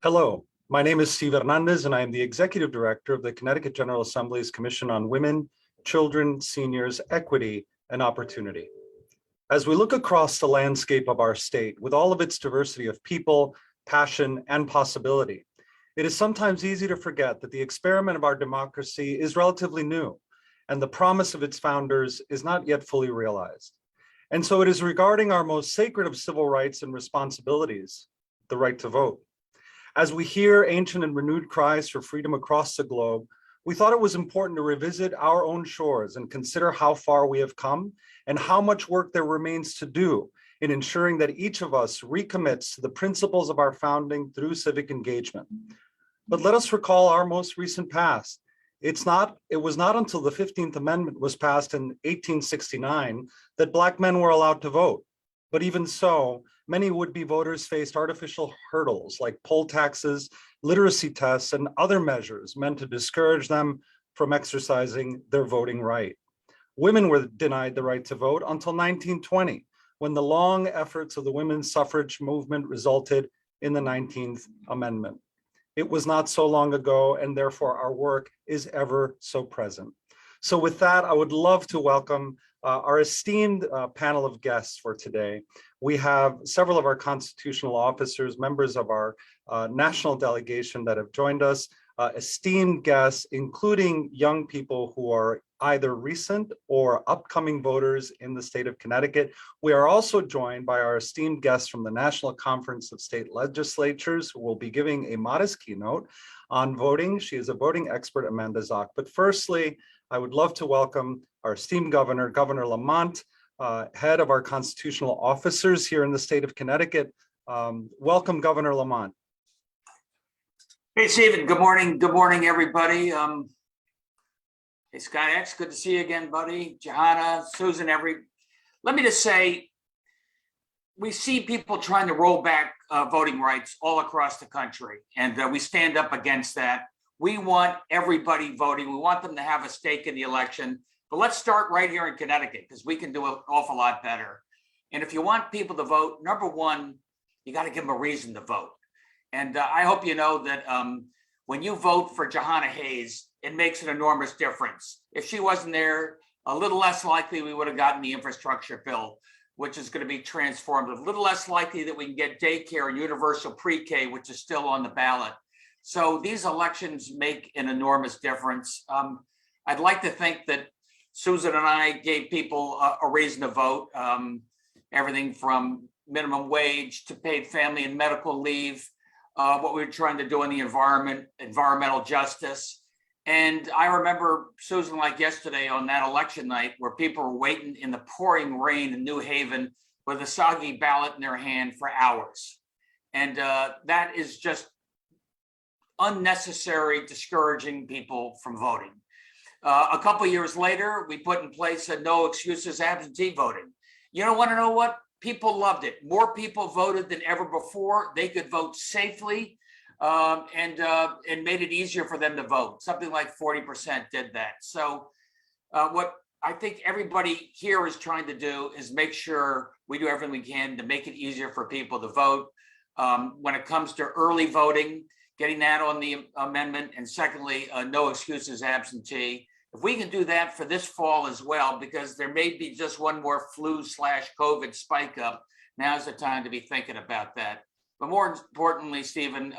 Hello, my name is Steve Hernandez, and I am the Executive Director of the Connecticut General Assembly's Commission on Women, Children, Seniors, Equity, and Opportunity. As we look across the landscape of our state, with all of its diversity of people, passion, and possibility, it is sometimes easy to forget that the experiment of our democracy is relatively new, and the promise of its founders is not yet fully realized. And so it is regarding our most sacred of civil rights and responsibilities, the right to vote. As we hear ancient and renewed cries for freedom across the globe, we thought it was important to revisit our own shores and consider how far we have come and how much work there remains to do in ensuring that each of us recommits to the principles of our founding through civic engagement. But let us recall our most recent past. It was not until the 15th Amendment was passed in 1869 that Black men were allowed to vote. But even so, many would-be voters faced artificial hurdles like poll taxes, literacy tests, and other measures meant to discourage them from exercising their voting right. Women were denied the right to vote until 1920, when the long efforts of the women's suffrage movement resulted in the 19th Amendment. It was not so long ago, and therefore our work is ever so present. So with that, I would love to welcome our esteemed panel of guests for today. We have several of our constitutional officers, members of our national delegation that have joined us, esteemed guests, including young people who are either recent or upcoming voters in the state of Connecticut. We are also joined by our esteemed guests from the National Conference of State Legislatures, who will be giving a modest keynote on voting. She is a voting expert, Amanda Zock. But firstly, I would love to welcome our esteemed governor, Governor Lamont, head of our constitutional officers here in the state of Connecticut. Welcome, Governor Lamont. Hey, Stephen. Good morning. Good morning, everybody. Hey, Scott X, good to see you again, buddy. Johanna, Susan, let me just say, we see people trying to roll back voting rights all across the country, and we stand up against that. We want everybody voting. We want them to have a stake in the election. But let's start right here in Connecticut, because we can do an awful lot better. And if you want people to vote, number one, you got to give them a reason to vote. And I hope you know that when you vote for Johanna Hayes, it makes an enormous difference. If she wasn't there, a little less likely we would have gotten the infrastructure bill, which is going to be transformative. A little less likely that we can get daycare and universal pre-K, which is still on the ballot. So these elections make an enormous difference. I'd like to think that Susan and I gave people a reason to vote. Everything from minimum wage to paid family and medical leave, what we were trying to do in the environmental justice. And I remember, Susan, like yesterday on that election night, where people were waiting in the pouring rain in New Haven with a soggy ballot in their hand for hours. And that is just unnecessary, discouraging people from voting. A couple of years later, we put in place a no excuses absentee voting. You don't want to know what? People loved it. More people voted than ever before. They could vote safely and made it easier for them to vote. Something like 40% did that. So what I think everybody here is trying to do is make sure we do everything we can to make it easier for people to vote. When it comes to early voting, getting that on the amendment, and secondly, no excuses absentee. If we can do that for this fall as well, because there may be just one more flu/COVID spike up, now's the time to be thinking about that. But more importantly, Stephen,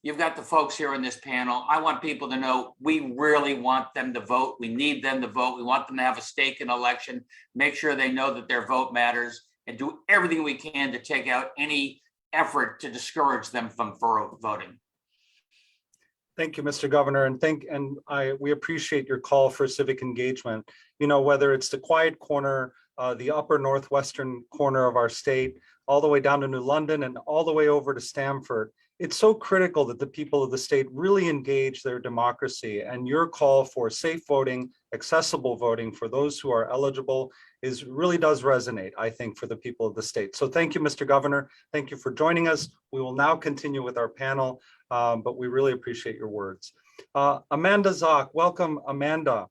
you've got the folks here in this panel. I want people to know we really want them to vote. We need them to vote. We want them to have a stake in election, make sure they know that their vote matters, and do everything we can to take out any effort to discourage them from voting. Thank you, Mr. Governor, and we appreciate your call for civic engagement. You know, whether it's the quiet corner, the upper northwestern corner of our state, all the way down to New London and all the way over to Stamford, it's so critical that the people of the state really engage their democracy. And your call for safe voting, accessible voting for those who are eligible really does resonate, I think, for the people of the state. So thank you, Mr. Governor. Thank you for joining us. We will now continue with our panel, but we really appreciate your words. Amanda Zock, welcome, Amanda.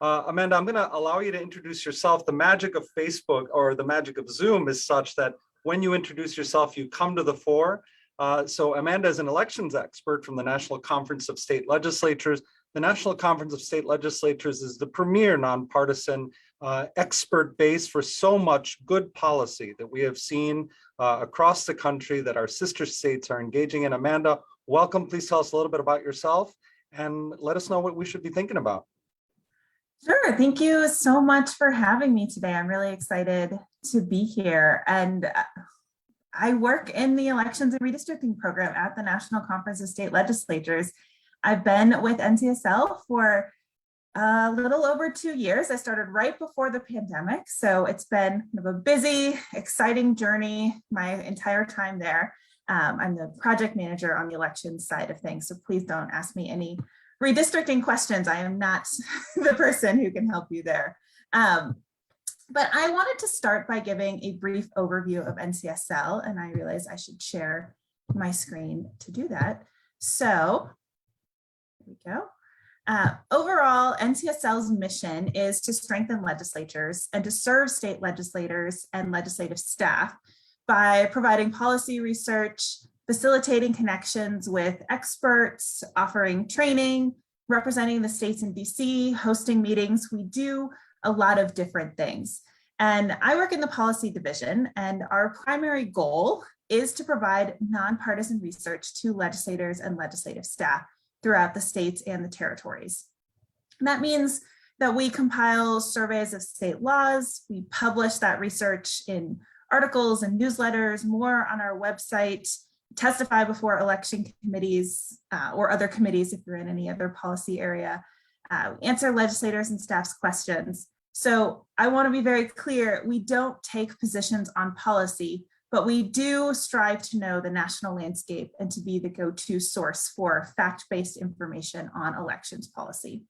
Amanda, I'm going to allow you to introduce yourself. The magic of Facebook or the magic of Zoom is such that when you introduce yourself, you come to the fore. So Amanda is an elections expert from the National Conference of State Legislatures. The National Conference of State Legislatures is the premier nonpartisan expert base for so much good policy that we have seen across the country that our sister states are engaging in. Amanda, welcome. Please tell us a little bit about yourself and let us know what we should be thinking about. Sure. Thank you so much for having me today. I'm really excited to be here. And I work in the elections and redistricting program at the National Conference of State Legislatures. I've been with NCSL for a little over 2 years. I started right before the pandemic. So it's been kind of a busy, exciting journey my entire time there. I'm the project manager on the elections side of things. So please don't ask me any redistricting questions. I am not the person who can help you there. But I wanted to start by giving a brief overview of NCSL, and I realized I should share my screen to do that. So here we go. Overall, NCSL's mission is to strengthen legislatures and to serve state legislators and legislative staff by providing policy research, facilitating connections with experts, offering training, representing the states in DC, hosting meetings. We do a lot of different things. And I work in the policy division, and our primary goal is to provide nonpartisan research to legislators and legislative staff throughout the states and the territories. And that means that we compile surveys of state laws, we publish that research in articles and newsletters, more on our website, testify before election committees or other committees if you're in any other policy area, answer legislators and staff's questions. So I want to be very clear, we don't take positions on policy, but we do strive to know the national landscape and to be the go-to source for fact-based information on elections policy.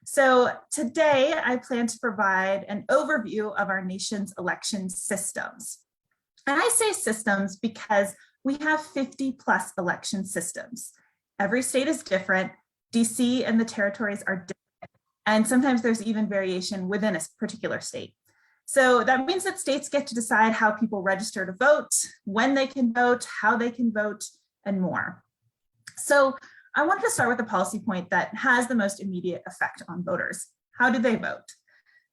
So today I plan to provide an overview of our nation's election systems. And I say systems because we have 50 plus election systems. Every state is different. DC and the territories are different. And sometimes there's even variation within a particular state. So that means that states get to decide how people register to vote, when they can vote, how they can vote, and more. So I wanted to start with a policy point that has the most immediate effect on voters. How do they vote?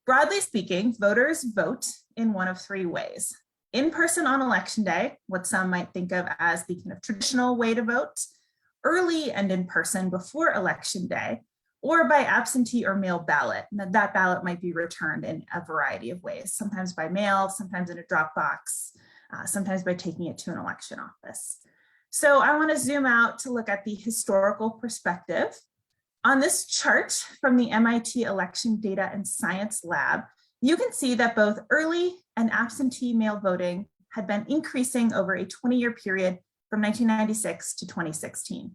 Broadly speaking, voters vote in one of three ways. In person on election day, what some might think of as the kind of traditional way to vote, early and in person before election day, or by absentee or mail ballot. And that ballot might be returned in a variety of ways, sometimes by mail, sometimes in a drop box, sometimes by taking it to an election office. So I want to zoom out to look at the historical perspective. On this chart from the MIT Election Data and Science Lab, you can see that both early and absentee mail voting had been increasing over a 20-year period from 1996 to 2016.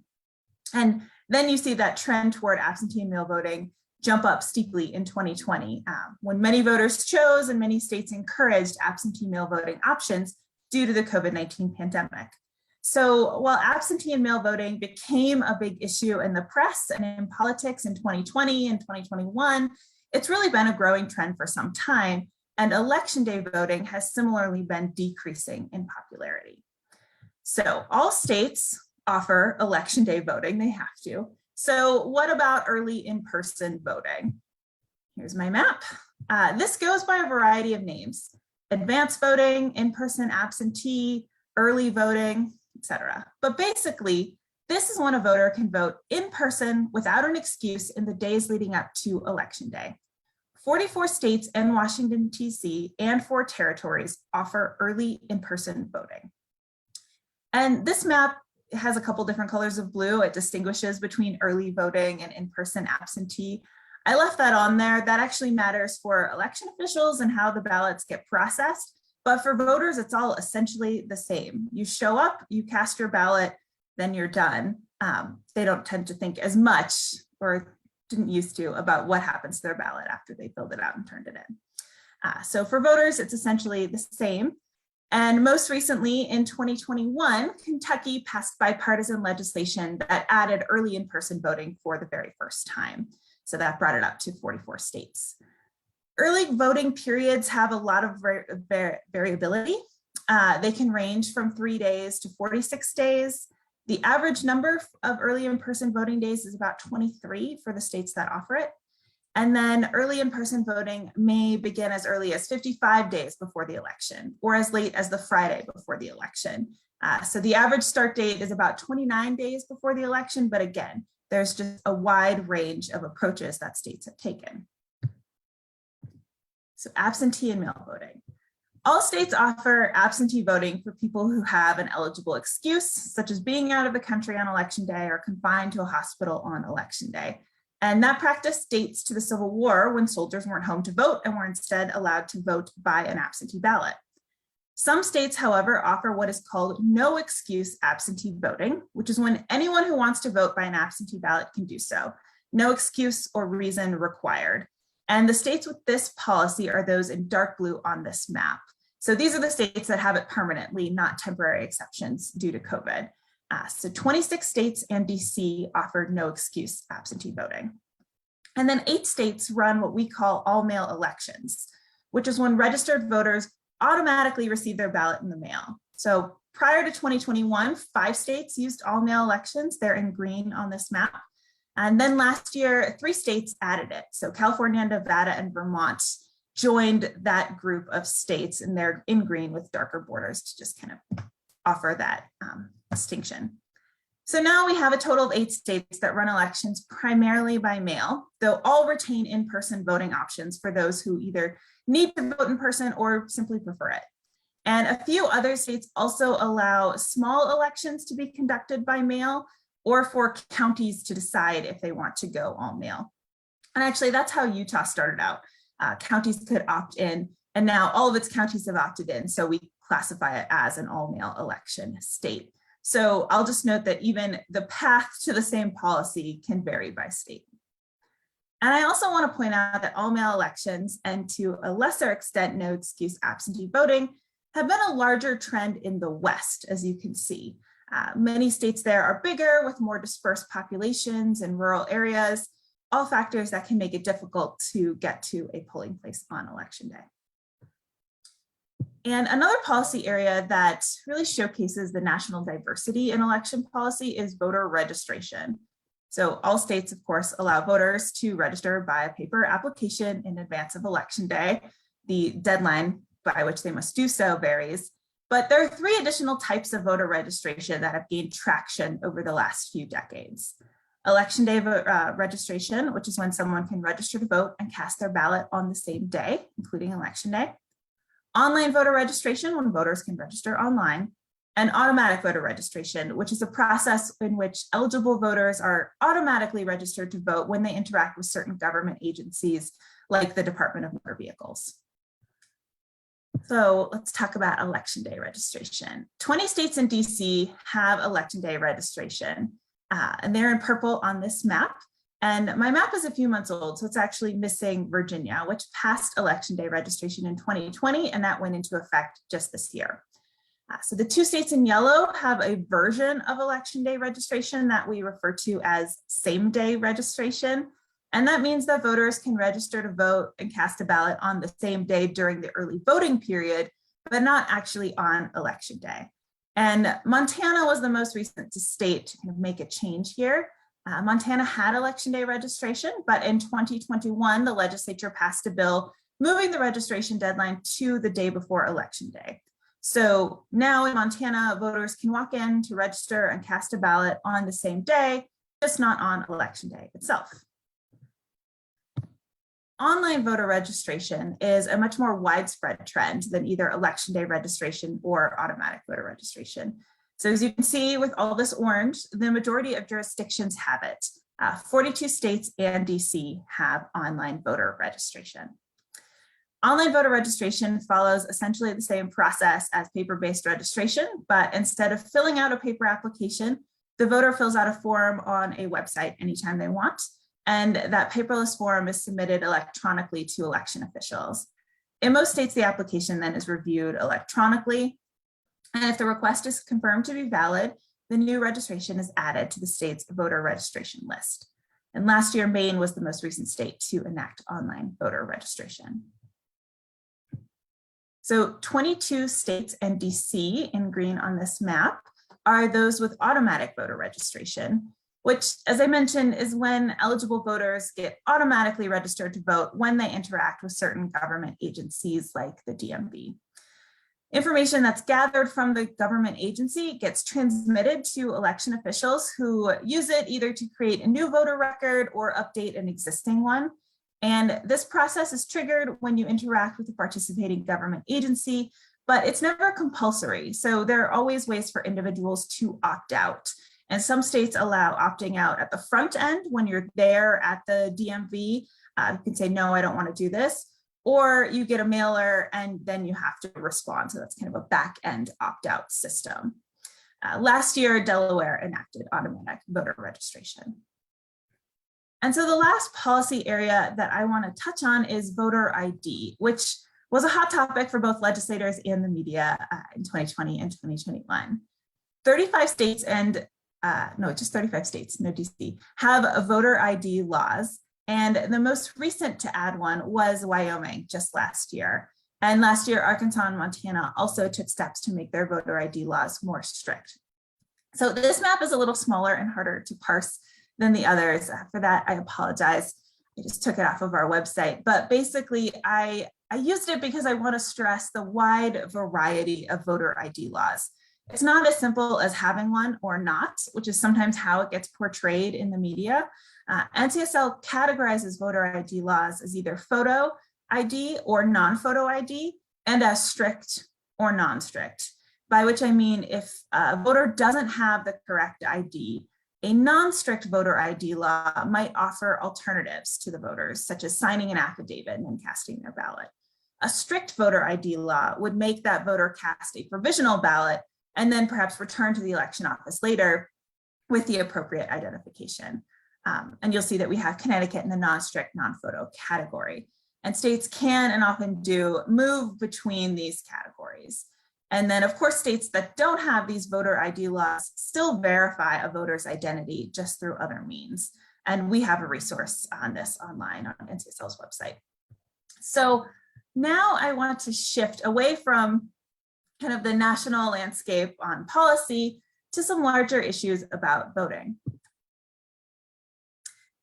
And then you see that trend toward absentee and mail voting jump up steeply in 2020, when many voters chose and many states encouraged absentee mail voting options due to the COVID-19 pandemic. So while absentee and mail voting became a big issue in the press and in politics in 2020 and 2021, it's really been a growing trend for some time, and election day voting has similarly been decreasing in popularity. So all states offer election day voting, they have to. So what about early in-person voting? Here's my map. This goes by a variety of names: advanced voting, in-person absentee, early voting, etc. But basically, this is when a voter can vote in person without an excuse in the days leading up to election day. 44 states and Washington, D.C., and 4 territories offer early in-person voting. And this map has a couple different colors of blue. It distinguishes between early voting and in-person absentee. I left that on there. That actually matters for election officials and how the ballots get processed. But for voters, it's all essentially the same. You show up, you cast your ballot, then you're done. They don't tend to think as much, or didn't used to, about what happens to their ballot after they filled it out and turned it in. So for voters, it's essentially the same. And most recently in 2021, Kentucky passed bipartisan legislation that added early in-person voting for the very first time. So that brought it up to 44 states. Early voting periods have a lot of variability. They can range from 3 days to 46 days. The average number of early in-person voting days is about 23 for the states that offer it. And then early in-person voting may begin as early as 55 days before the election or as late as the Friday before the election. So the average start date is about 29 days before the election, but again, there's just a wide range of approaches that states have taken. So absentee and mail voting. All states offer absentee voting for people who have an eligible excuse, such as being out of the country on election day or confined to a hospital on election day. And that practice dates to the Civil War when soldiers weren't home to vote and were instead allowed to vote by an absentee ballot. Some states, however, offer what is called no excuse absentee voting, which is when anyone who wants to vote by an absentee ballot can do so. No excuse or reason required. And the states with this policy are those in dark blue on this map. So these are the states that have it permanently, not temporary exceptions due to COVID. So 26 states and DC offered no excuse absentee voting. And then 8 states run what we call all mail elections, which is when registered voters automatically receive their ballot in the mail. So prior to 2021, 5 states used all mail elections. They're in green on this map. And then last year, 3 states added it. So California, Nevada, and Vermont joined that group of states, and they're in green with darker borders to just kind of offer that distinction. So now we have a total of 8 states that run elections primarily by mail, though all retain in-person voting options for those who either need to vote in person or simply prefer it. And a few other states also allow small elections to be conducted by mail or for counties to decide if they want to go all mail. And actually that's how Utah started out. Counties could opt in, and now all of its counties have opted in. So we classify it as an all mail election state. So I'll just note that even the path to the same policy can vary by state. And I also want to point out that all mail elections, and to a lesser extent, no excuse absentee voting, have been a larger trend in the West, as you can see. Many states there are bigger with more dispersed populations and rural areas, all factors that can make it difficult to get to a polling place on election day. And another policy area that really showcases the national diversity in election policy is voter registration. So all states, of course, allow voters to register by a paper application in advance of election day. The deadline by which they must do so varies, but there are 3 additional types of voter registration that have gained traction over the last few decades. Election day registration, which is when someone can register to vote and cast their ballot on the same day, including election day. Online voter registration, when voters can register online. And automatic voter registration, which is a process in which eligible voters are automatically registered to vote when they interact with certain government agencies like the Department of Motor Vehicles. So let's talk about election day registration. 20 states and DC have election day registration, and they're in purple on this map. And my map is a few months old, so it's actually missing Virginia, which passed election day registration in 2020, and that went into effect just this year. So the 2 states in yellow have a version of election day registration that we refer to as same day registration. And that means that voters can register to vote and cast a ballot on the same day during the early voting period, but not actually on election day. And Montana was the most recent state to kind of make a change here. Montana had election day registration, but in 2021, the legislature passed a bill moving the registration deadline to the day before election day. So now in Montana, voters can walk in to register and cast a ballot on the same day, just not on election day itself. Online voter registration is a much more widespread trend than either election day registration or automatic voter registration. So as you can see with all this orange, the majority of jurisdictions have it. 42 states and DC have online voter registration. Online voter registration follows essentially the same process as paper-based registration, but instead of filling out a paper application, the voter fills out a form on a website anytime they want, and that paperless form is submitted electronically to election officials. In most states, the application then is reviewed electronically, and if the request is confirmed to be valid, the new registration is added to the state's voter registration list. And last year, Maine was the most recent state to enact online voter registration. So 22 states and DC in green on this map are those with automatic voter registration, which, as I mentioned, is when eligible voters get automatically registered to vote when they interact with certain government agencies like the DMV. Information that's gathered from the government agency gets transmitted to election officials who use it either to create a new voter record or update an existing one. And this process is triggered when you interact with a participating government agency, but it's never compulsory. So there are always ways for individuals to opt out. And some states allow opting out at the front end when you're there at the DMV. You can say, no, I don't want to do this. Or you get a mailer and then you have to respond. So that's kind of a back end opt-out system. Last year, Delaware enacted automatic voter registration. And so the last policy area that I want to touch on is voter ID, which was a hot topic for both legislators and the media in 2020 and 2021. 35 states and, no, just 35 states, no DC, have voter ID laws. And the most recent to add one was Wyoming just last year. And last year, Arkansas and Montana also took steps to make their voter ID laws more strict. So this map is a little smaller and harder to parse than the others. For that, I apologize. I just took it off of our website. But basically, I used it because I want to stress the wide variety of voter ID laws. It's not as simple as having one or not, which is sometimes how it gets portrayed in the media. NCSL categorizes voter ID laws as either photo ID or non-photo ID, and as strict or non-strict, by which I mean if a voter doesn't have the correct ID, a non-strict voter ID law might offer alternatives to the voters, such as signing an affidavit and casting their ballot. A strict voter ID law would make that voter cast a provisional ballot and then perhaps return to the election office later with the appropriate identification. And you'll see that we have Connecticut in the non-strict, non-photo category. And states can and often do move between these categories. And then, of course, states that don't have these voter ID laws still verify a voter's identity just through other means. And we have a resource on this online on NCSL's website. So now I want to shift away from kind of the national landscape on policy to some larger issues about voting.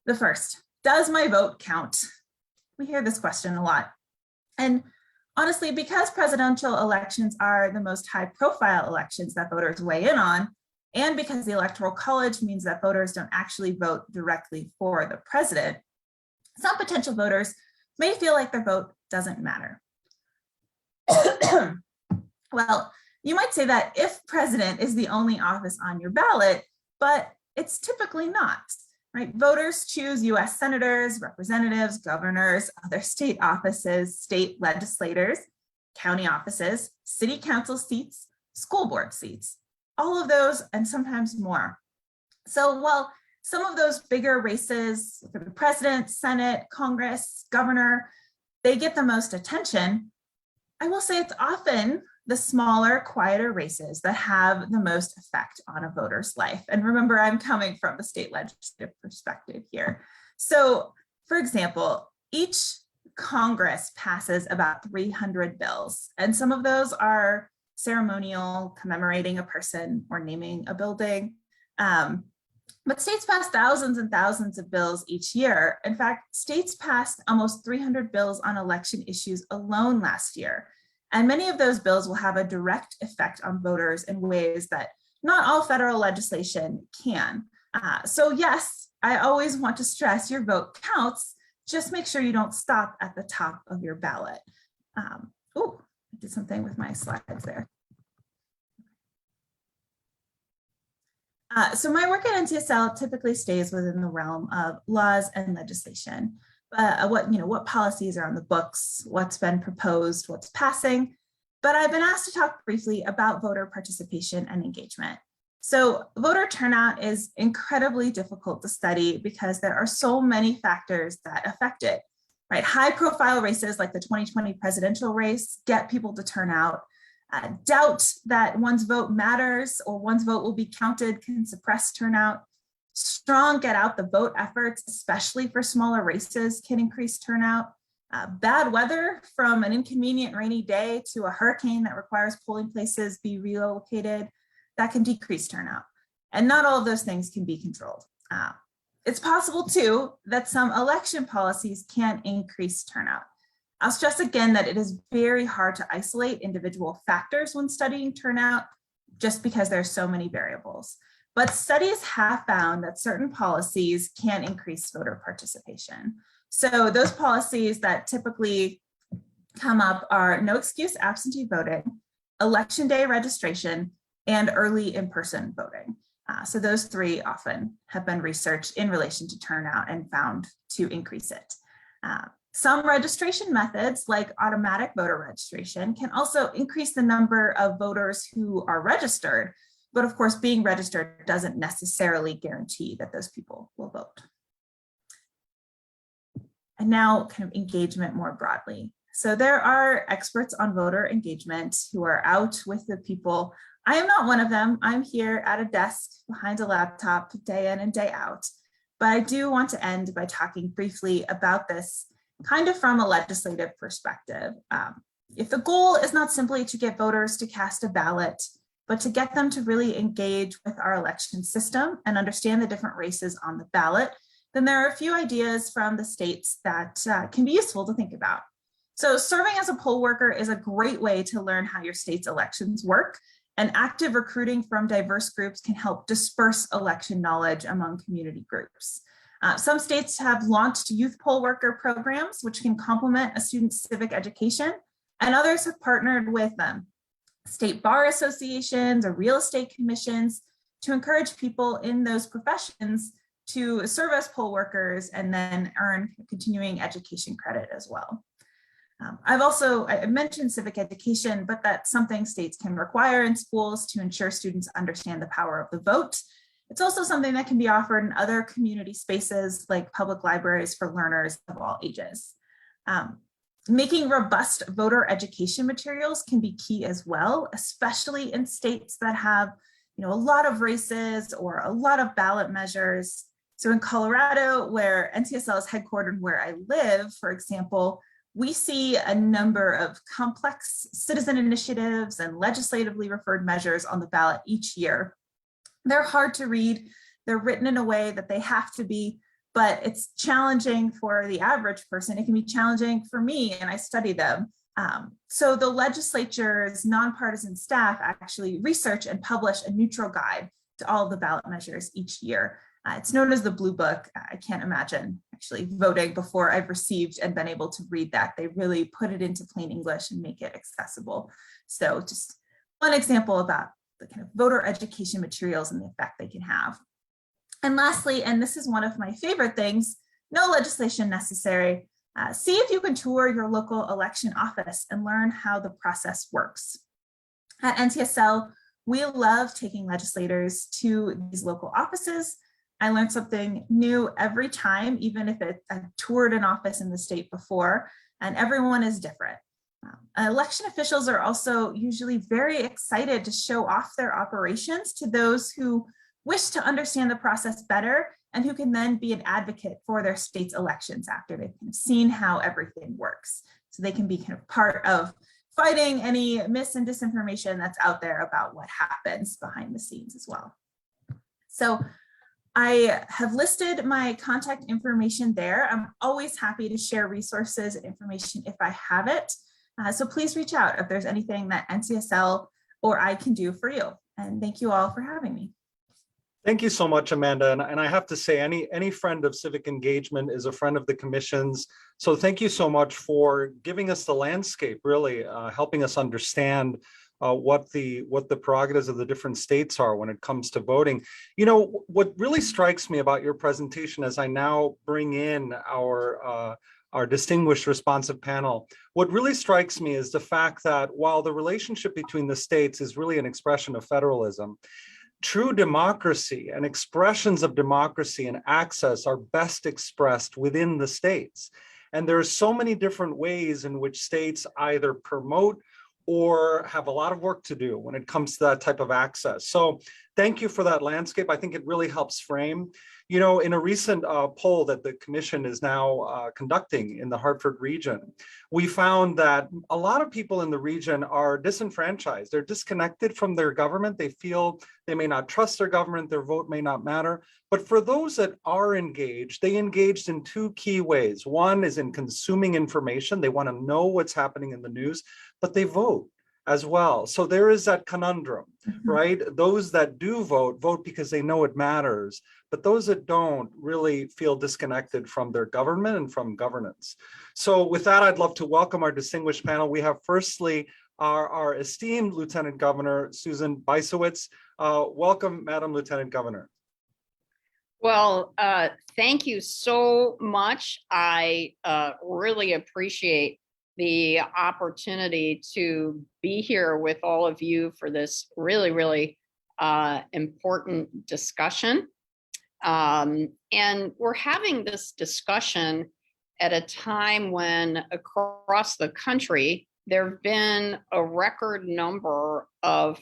The first, does my vote count? We hear this question a lot. And honestly, because presidential elections are the most high profile elections that voters weigh in on, and because the Electoral College means that voters don't actually vote directly for the president, some potential voters may feel like their vote doesn't matter. Well, you might say that if president is the only office on your ballot, but it's typically not. Right? Voters choose US senators, representatives, governors, other state offices, state legislators, county offices, city council seats, school board seats, all of those and sometimes more. So while some of those bigger races for the president, Senate, Congress, governor, they get the most attention, I will say it's often the smaller, quieter races that have the most effect on a voter's life. And remember, I'm coming from the state legislative perspective here. So, for example, each Congress passes about 300 bills, and some of those are ceremonial, commemorating a person or naming a building. But states pass thousands and thousands of bills each year. In fact, states passed almost 300 bills on election issues alone last year. And many of those bills will have a direct effect on voters in ways that not all federal legislation can. So yes, I always want to stress your vote counts. Just make sure you don't stop at the top of your ballot. Oh, I did something with my slides there. So my work at NCSL typically stays within the realm of laws and legislation. What policies are on the books, what's been proposed, what's passing. But I've been asked to talk briefly about voter participation and engagement. So voter turnout is incredibly difficult to study because there are so many factors that affect it, right? High profile races like the 2020 presidential race get people to turn out. Doubt that one's vote matters or one's vote will be counted can suppress turnout. Strong get out the vote efforts, especially for smaller races, can increase turnout. Bad weather, from an inconvenient rainy day to a hurricane that requires polling places be relocated, that can decrease turnout. And not all of those things can be controlled. It's possible too that some election policies can increase turnout. I'll stress again that it is very hard to isolate individual factors when studying turnout, just because there's so many variables. But studies have found that certain policies can increase voter participation. So those policies that typically come up are no excuse absentee voting, election day registration, and early in-person voting. So those three often have been researched in relation to turnout and found to increase it. Some registration methods, like automatic voter registration, can also increase the number of voters who are registered. But of course, being registered doesn't necessarily guarantee that those people will vote. And now kind of engagement more broadly. So there are experts on voter engagement who are out with the people. I am not one of them. I'm here at a desk behind a laptop day in and day out. But I do want to end by talking briefly about this kind of from a legislative perspective. If the goal is not simply to get voters to cast a ballot, but to get them to really engage with our election system and understand the different races on the ballot, then there are a few ideas from the states that can be useful to think about. So serving as a poll worker is a great way to learn how your state's elections work, and active recruiting from diverse groups can help disperse election knowledge among community groups. Some states have launched youth poll worker programs, which can complement a student's civic education, and others have partnered with state bar associations or real estate commissions to encourage people in those professions to serve as poll workers and then earn continuing education credit as well. I mentioned civic education, but that's something states can require in schools to ensure students understand the power of the vote. It's also something that can be offered in other community spaces like public libraries for learners of all ages. Making robust voter education materials can be key as well, especially in states that have a lot of races or a lot of ballot measures. So in Colorado, where NCSL is headquartered, where I live, for example, we see a number of complex citizen initiatives and legislatively referred measures on the ballot each year. They're hard to read. They're written in a way that they have to be, but it's challenging for the average person. It can be challenging for me, and I study them. So the legislature's nonpartisan staff actually research and publish a neutral guide to all the ballot measures each year. It's known as the Blue Book. I can't imagine actually voting before I've received and been able to read that. They really put it into plain English and make it accessible. So just one example about the kind of voter education materials and the effect they can have. And lastly, and this is one of my favorite things, no legislation necessary. See if you can tour your local election office and learn how the process works. At NCSL, we love taking legislators to these local offices. I learned something new every time, even if I toured an office in the state before, and everyone is different. Election officials are also usually very excited to show off their operations to those who wish to understand the process better and who can then be an advocate for their state's elections after they've kind of seen how everything works. So they can be kind of part of fighting any mis and disinformation that's out there about what happens behind the scenes as well. So I have listed my contact information there. I'm always happy to share resources and information if I have it. So please reach out if there's anything that NCSL or I can do for you. And thank you all for having me. Thank you so much, Amanda. And I have to say, any friend of civic engagement is a friend of the commission's. So thank you so much for giving us the landscape, really helping us understand what the prerogatives of the different states are when it comes to voting. What really strikes me about your presentation, as I now bring in our distinguished responsive panel, what really strikes me is the fact that while the relationship between the states is really an expression of federalism, true democracy and expressions of democracy and access are best expressed within the states. And there are so many different ways in which states either promote or have a lot of work to do when it comes to that type of access. So thank you for that landscape. I think it really helps frame. You know, in a recent poll that the commission is now conducting in the Hartford region, we found that a lot of people in the region are disenfranchised. They're disconnected from their government. They feel they may not trust their government, their vote may not matter. But for those that are engaged, they engaged in two key ways. One is in consuming information. They want to know what's happening in the news, but they vote as well. So there is that conundrum, right? Those that do vote, vote because they know it matters, but those that don't really feel disconnected from their government and from governance. So with that, I'd love to welcome our distinguished panel. We have firstly our esteemed Lieutenant Governor, Susan Bisowitz. Welcome, Madam Lieutenant Governor. Well, thank you so much. I really appreciate the opportunity to be here with all of you for this really, really important discussion. And we're having this discussion at a time when across the country, there have been a record number of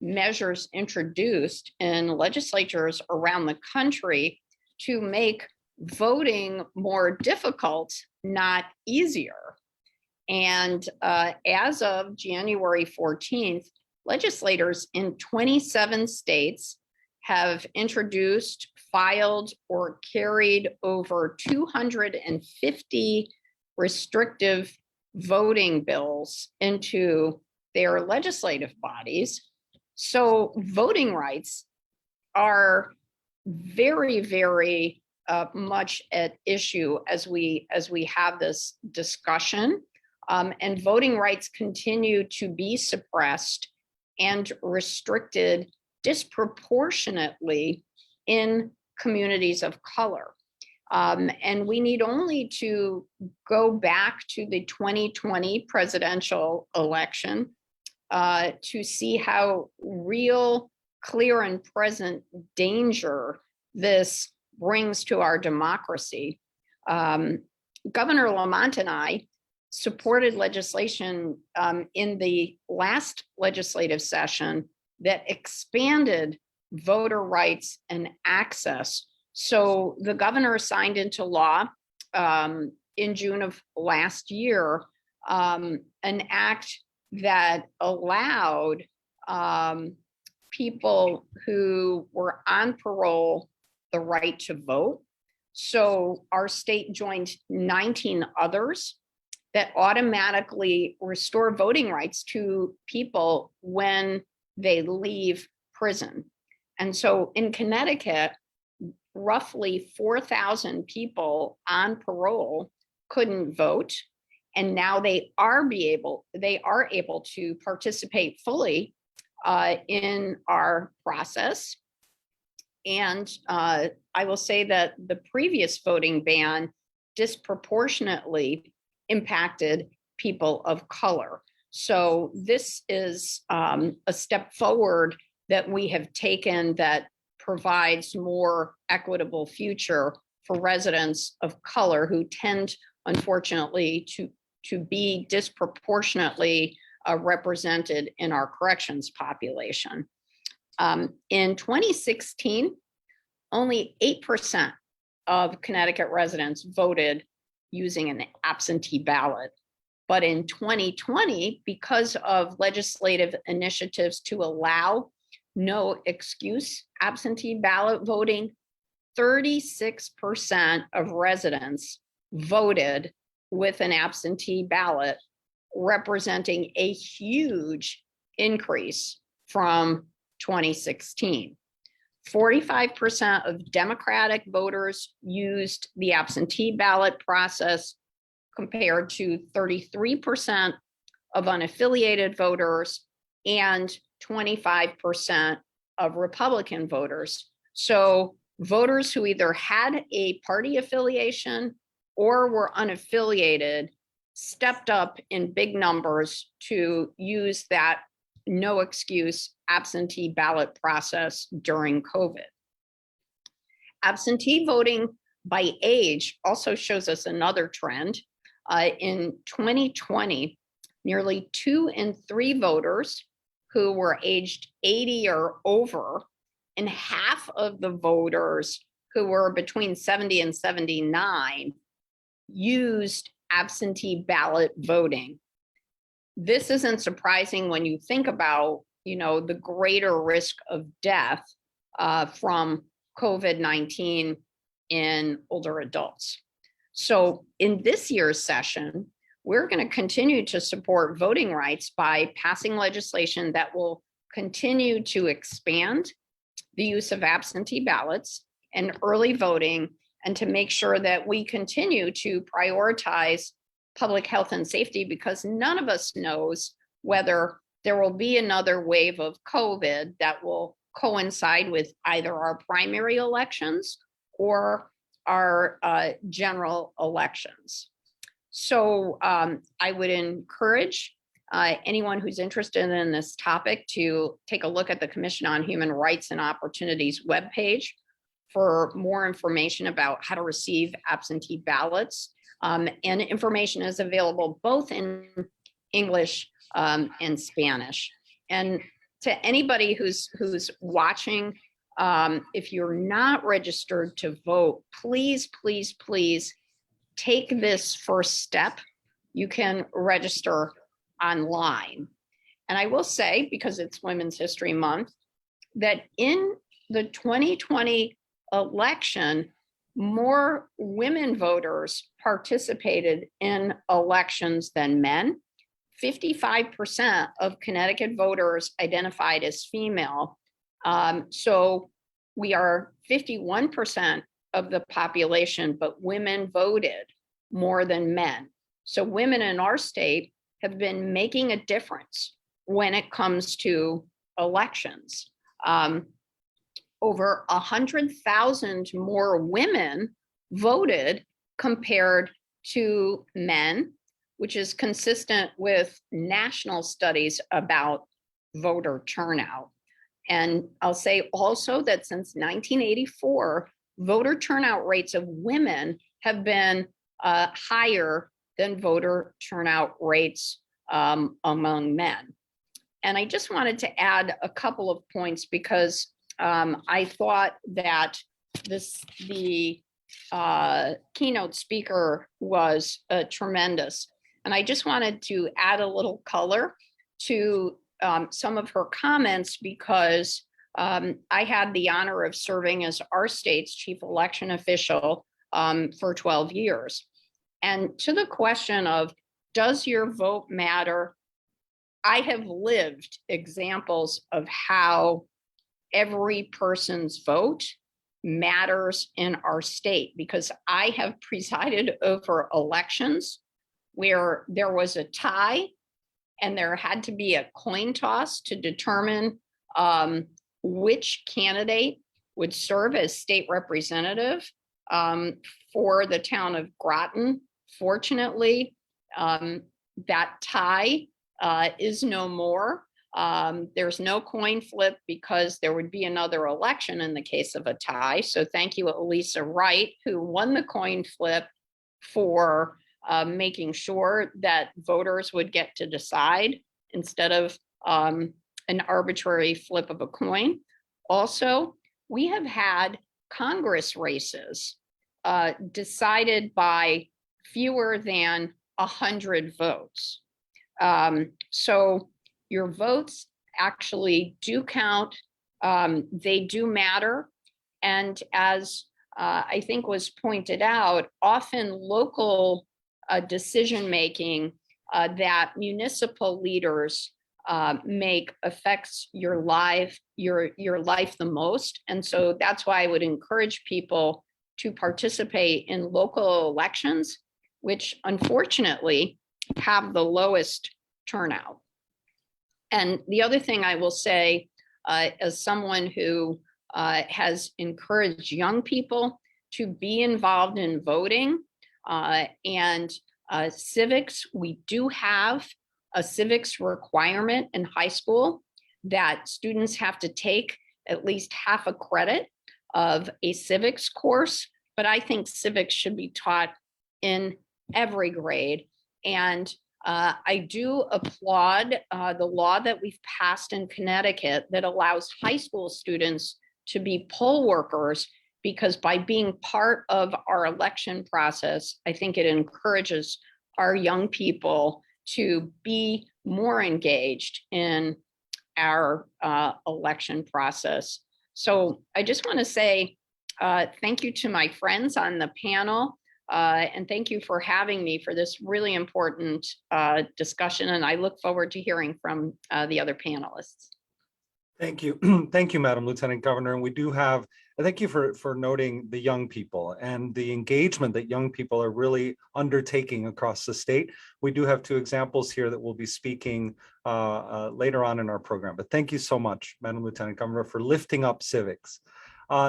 measures introduced in legislatures around the country to make voting more difficult, not easier. And as of January 14th, legislators in 27 states have introduced, filed, or carried over 250 restrictive voting bills into their legislative bodies. So voting rights are very, very much at issue as we have this discussion. And voting rights continue to be suppressed and restricted disproportionately in communities of color. And we need only to go back to the 2020 presidential election to see how real, clear, and present danger this brings to our democracy. Governor Lamont and I supported legislation in the last legislative session that expanded voter rights and access. So the governor signed into law in June of last year an act that allowed people who were on parole the right to vote. So our state joined 19 others that automatically restore voting rights to people when they leave prison. And so in Connecticut, roughly 4,000 people on parole couldn't vote. And now they are able to participate fully in our process. And I will say that the previous voting ban disproportionately impacted people of color. So this is a step forward that we have taken that provides more equitable future for residents of color who tend, unfortunately, to be disproportionately represented in our corrections population. In 2016, only 8% of Connecticut residents voted using an absentee ballot. But in 2020, because of legislative initiatives to allow no excuse absentee ballot voting, 36% of residents voted with an absentee ballot, representing a huge increase from 2016. 45% of Democratic voters used the absentee ballot process, compared to 33% of unaffiliated voters and 25% of Republican voters. So voters who either had a party affiliation or were unaffiliated stepped up in big numbers to use that no excuse absentee ballot process during COVID. Absentee voting by age also shows us another trend. In 2020, nearly 2 in 3 voters who were aged 80 or over, and half of the voters who were between 70 and 79 used absentee ballot voting. This isn't surprising when you think about, the greater risk of death from COVID-19 in older adults. So in this year's session, we're going to continue to support voting rights by passing legislation that will continue to expand the use of absentee ballots and early voting, and to make sure that we continue to prioritize public health and safety, because none of us knows whether there will be another wave of COVID that will coincide with either our primary elections or our general elections. So I would encourage anyone who's interested in this topic to take a look at the Commission on Human Rights and Opportunities webpage for more information about how to receive absentee ballots. And information is available both in English and Spanish. And to anybody who's watching, if you're not registered to vote, please, please, please take this first step. You can register online. And I will say, because it's Women's History Month, that in the 2020 election, more women voters participated in elections than men. 55% of Connecticut voters identified as female. So we are 51% of the population, but women voted more than men. So women in our state have been making a difference when it comes to elections. Over 100,000 more women voted compared to men, which is consistent with national studies about voter turnout. And I'll say also that since 1984, voter turnout rates of women have been higher than voter turnout rates among men. And I just wanted to add a couple of points, because I thought that the keynote speaker was tremendous. And I just wanted to add a little color to some of her comments, because I had the honor of serving as our state's chief election official for 12 years. And to the question of, does your vote matter? I have lived examples of how every person's vote matters in our state, because I have presided over elections where there was a tie and there had to be a coin toss to determine which candidate would serve as state representative for the town of Groton. Fortunately, that tie is no more. There's no coin flip, because there would be another election in the case of a tie. So thank you, Elisa Wright, who won the coin flip, for making sure that voters would get to decide instead of an arbitrary flip of a coin. Also, we have had Congress races decided by fewer than 100 votes. So your votes actually do count. They do matter. And as I think was pointed out, often local decision-making that municipal leaders make affects your life the most. And so that's why I would encourage people to participate in local elections, which unfortunately have the lowest turnout. And the other thing I will say, as someone who has encouraged young people to be involved in voting and civics, we do have a civics requirement in high school that students have to take at least half a credit of a civics course, but I think civics should be taught in every grade. And I do applaud the law that we've passed in Connecticut that allows high school students to be poll workers, because by being part of our election process, I think it encourages our young people to be more engaged in our election process. So I just want to say thank you to my friends on the panel, and thank you for having me for this really important discussion. And I look forward to hearing from the other panelists. Thank you. Thank you, Madam Lieutenant Governor. And we do have, thank you for noting the young people and the engagement that young people are really undertaking across the state. We do have two examples here that we'll be speaking later on in our program. But thank you so much, Madam Lieutenant Governor, for lifting up civics.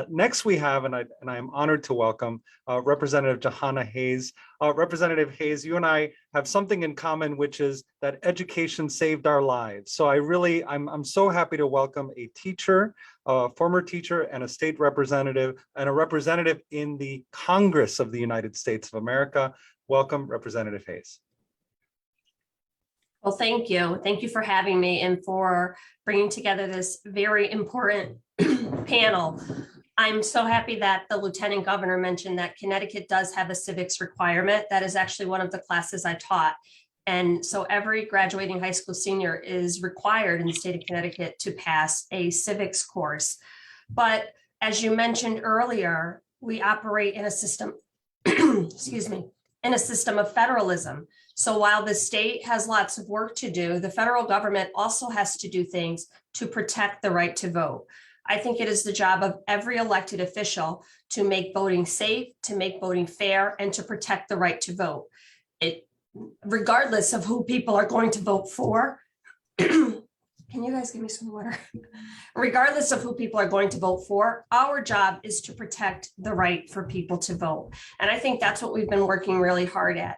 Next we have, and I am honored to welcome Representative Johanna Hayes. Representative Hayes, you and I have something in common, which is that education saved our lives. So I'm so happy to welcome a teacher, a former teacher, and a state representative, and a representative in the Congress of the United States of America. Welcome, Representative Hayes. Well, thank you. Thank you for having me and for bringing together this very important panel. I'm so happy that the Lieutenant Governor mentioned that Connecticut does have a civics requirement. That is actually one of the classes I taught. And so every graduating high school senior is required in the state of Connecticut to pass a civics course. But as you mentioned earlier, we operate in a system, excuse me, in a system of federalism. So while the state has lots of work to do, the federal government also has to do things to protect the right to vote. I think it is the job of every elected official to make voting safe, to make voting fair, and to protect the right to vote. Regardless of who people are going to vote for. Can you guys give me some water? Regardless of who people are going to vote for, our job is to protect the right for people to vote. And I think that's what we've been working really hard at.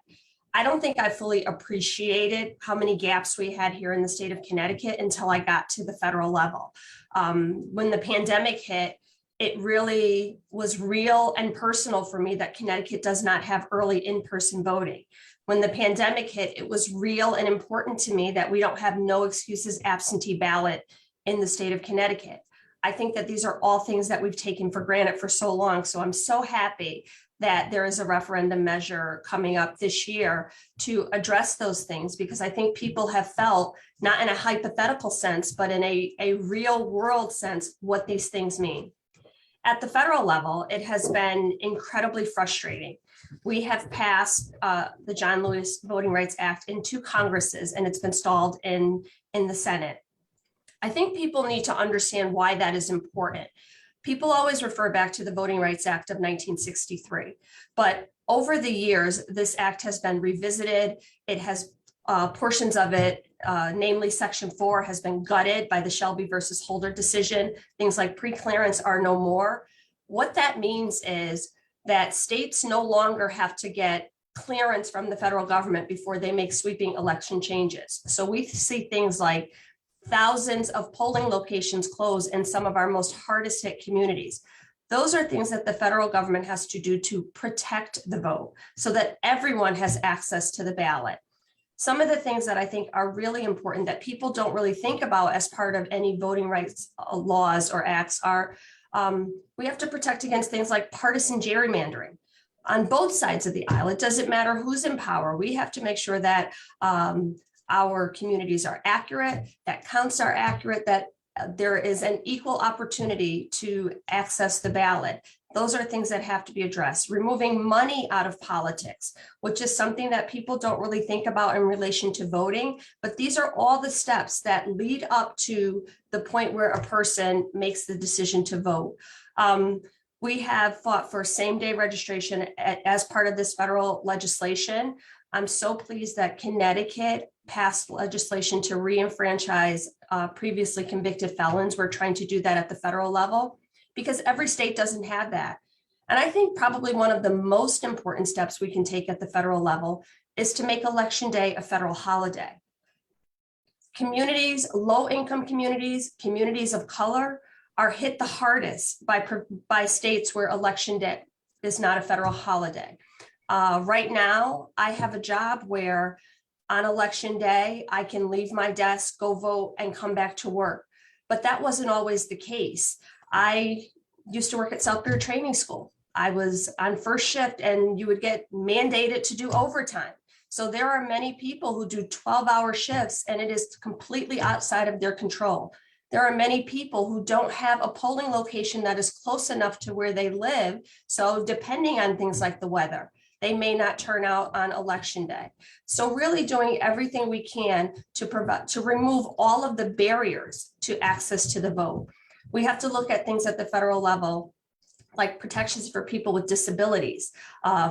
I don't think I fully appreciated how many gaps we had here in the state of Connecticut until I got to the federal level. When the pandemic hit, it really was real and personal for me that Connecticut does not have early in-person voting. When the pandemic hit, it was real and important to me that we don't have no excuses absentee ballot in the state of Connecticut. I think that these are all things that we've taken for granted for so long. So I'm so happy that there is a referendum measure coming up this year to address those things, because I think people have felt, not in a hypothetical sense, but in a real world sense, what these things mean. At the federal level, it has been incredibly frustrating. We have passed the John Lewis Voting Rights Act in 2 Congresses, and it's been stalled in the Senate. I think people need to understand why that is important. People always refer back to the Voting Rights Act of 1963, but over the years, this act has been revisited. It has portions of it, namely Section 4, has been gutted by the Shelby versus Holder decision. Things like preclearance are no more. What that means is that states no longer have to get clearance from the federal government before they make sweeping election changes. So we see things like thousands of polling locations close in some of our most hardest hit communities. Those are things that the federal government has to do to protect the vote so that everyone has access to the ballot. Some of the things that I think are really important that people don't really think about as part of any voting rights laws or acts are we have to protect against things like partisan gerrymandering on both sides of the aisle. It doesn't matter who's in power. We have to make sure that our communities are accurate, that counts are accurate, that there is an equal opportunity to access the ballot. Those are things that have to be addressed. Removing money out of politics, which is something that people don't really think about in relation to voting, but these are all the steps that lead up to the point where a person makes the decision to vote. We have fought for same-day registration as part of this federal legislation. I'm so pleased that Connecticut passed legislation to re-enfranchise previously convicted felons. We're trying to do that at the federal level because every state doesn't have that. And I think probably one of the most important steps we can take at the federal level is to make Election Day a federal holiday. Communities, low-income communities, communities of color are hit the hardest by states where Election Day is not a federal holiday. Right now, I have a job where on election day, I can leave my desk, go vote, and come back to work. But that wasn't always the case. I used to work at South Bear Training School. I was on first shift and you would get mandated to do overtime. So there are many people who do 12-hour shifts and it is completely outside of their control. There are many people who don't have a polling location that is close enough to where they live. So depending on things like the weather, they may not turn out on election day. So really doing everything we can to remove all of the barriers to access to the vote. We have to look at things at the federal level, like protections for people with disabilities,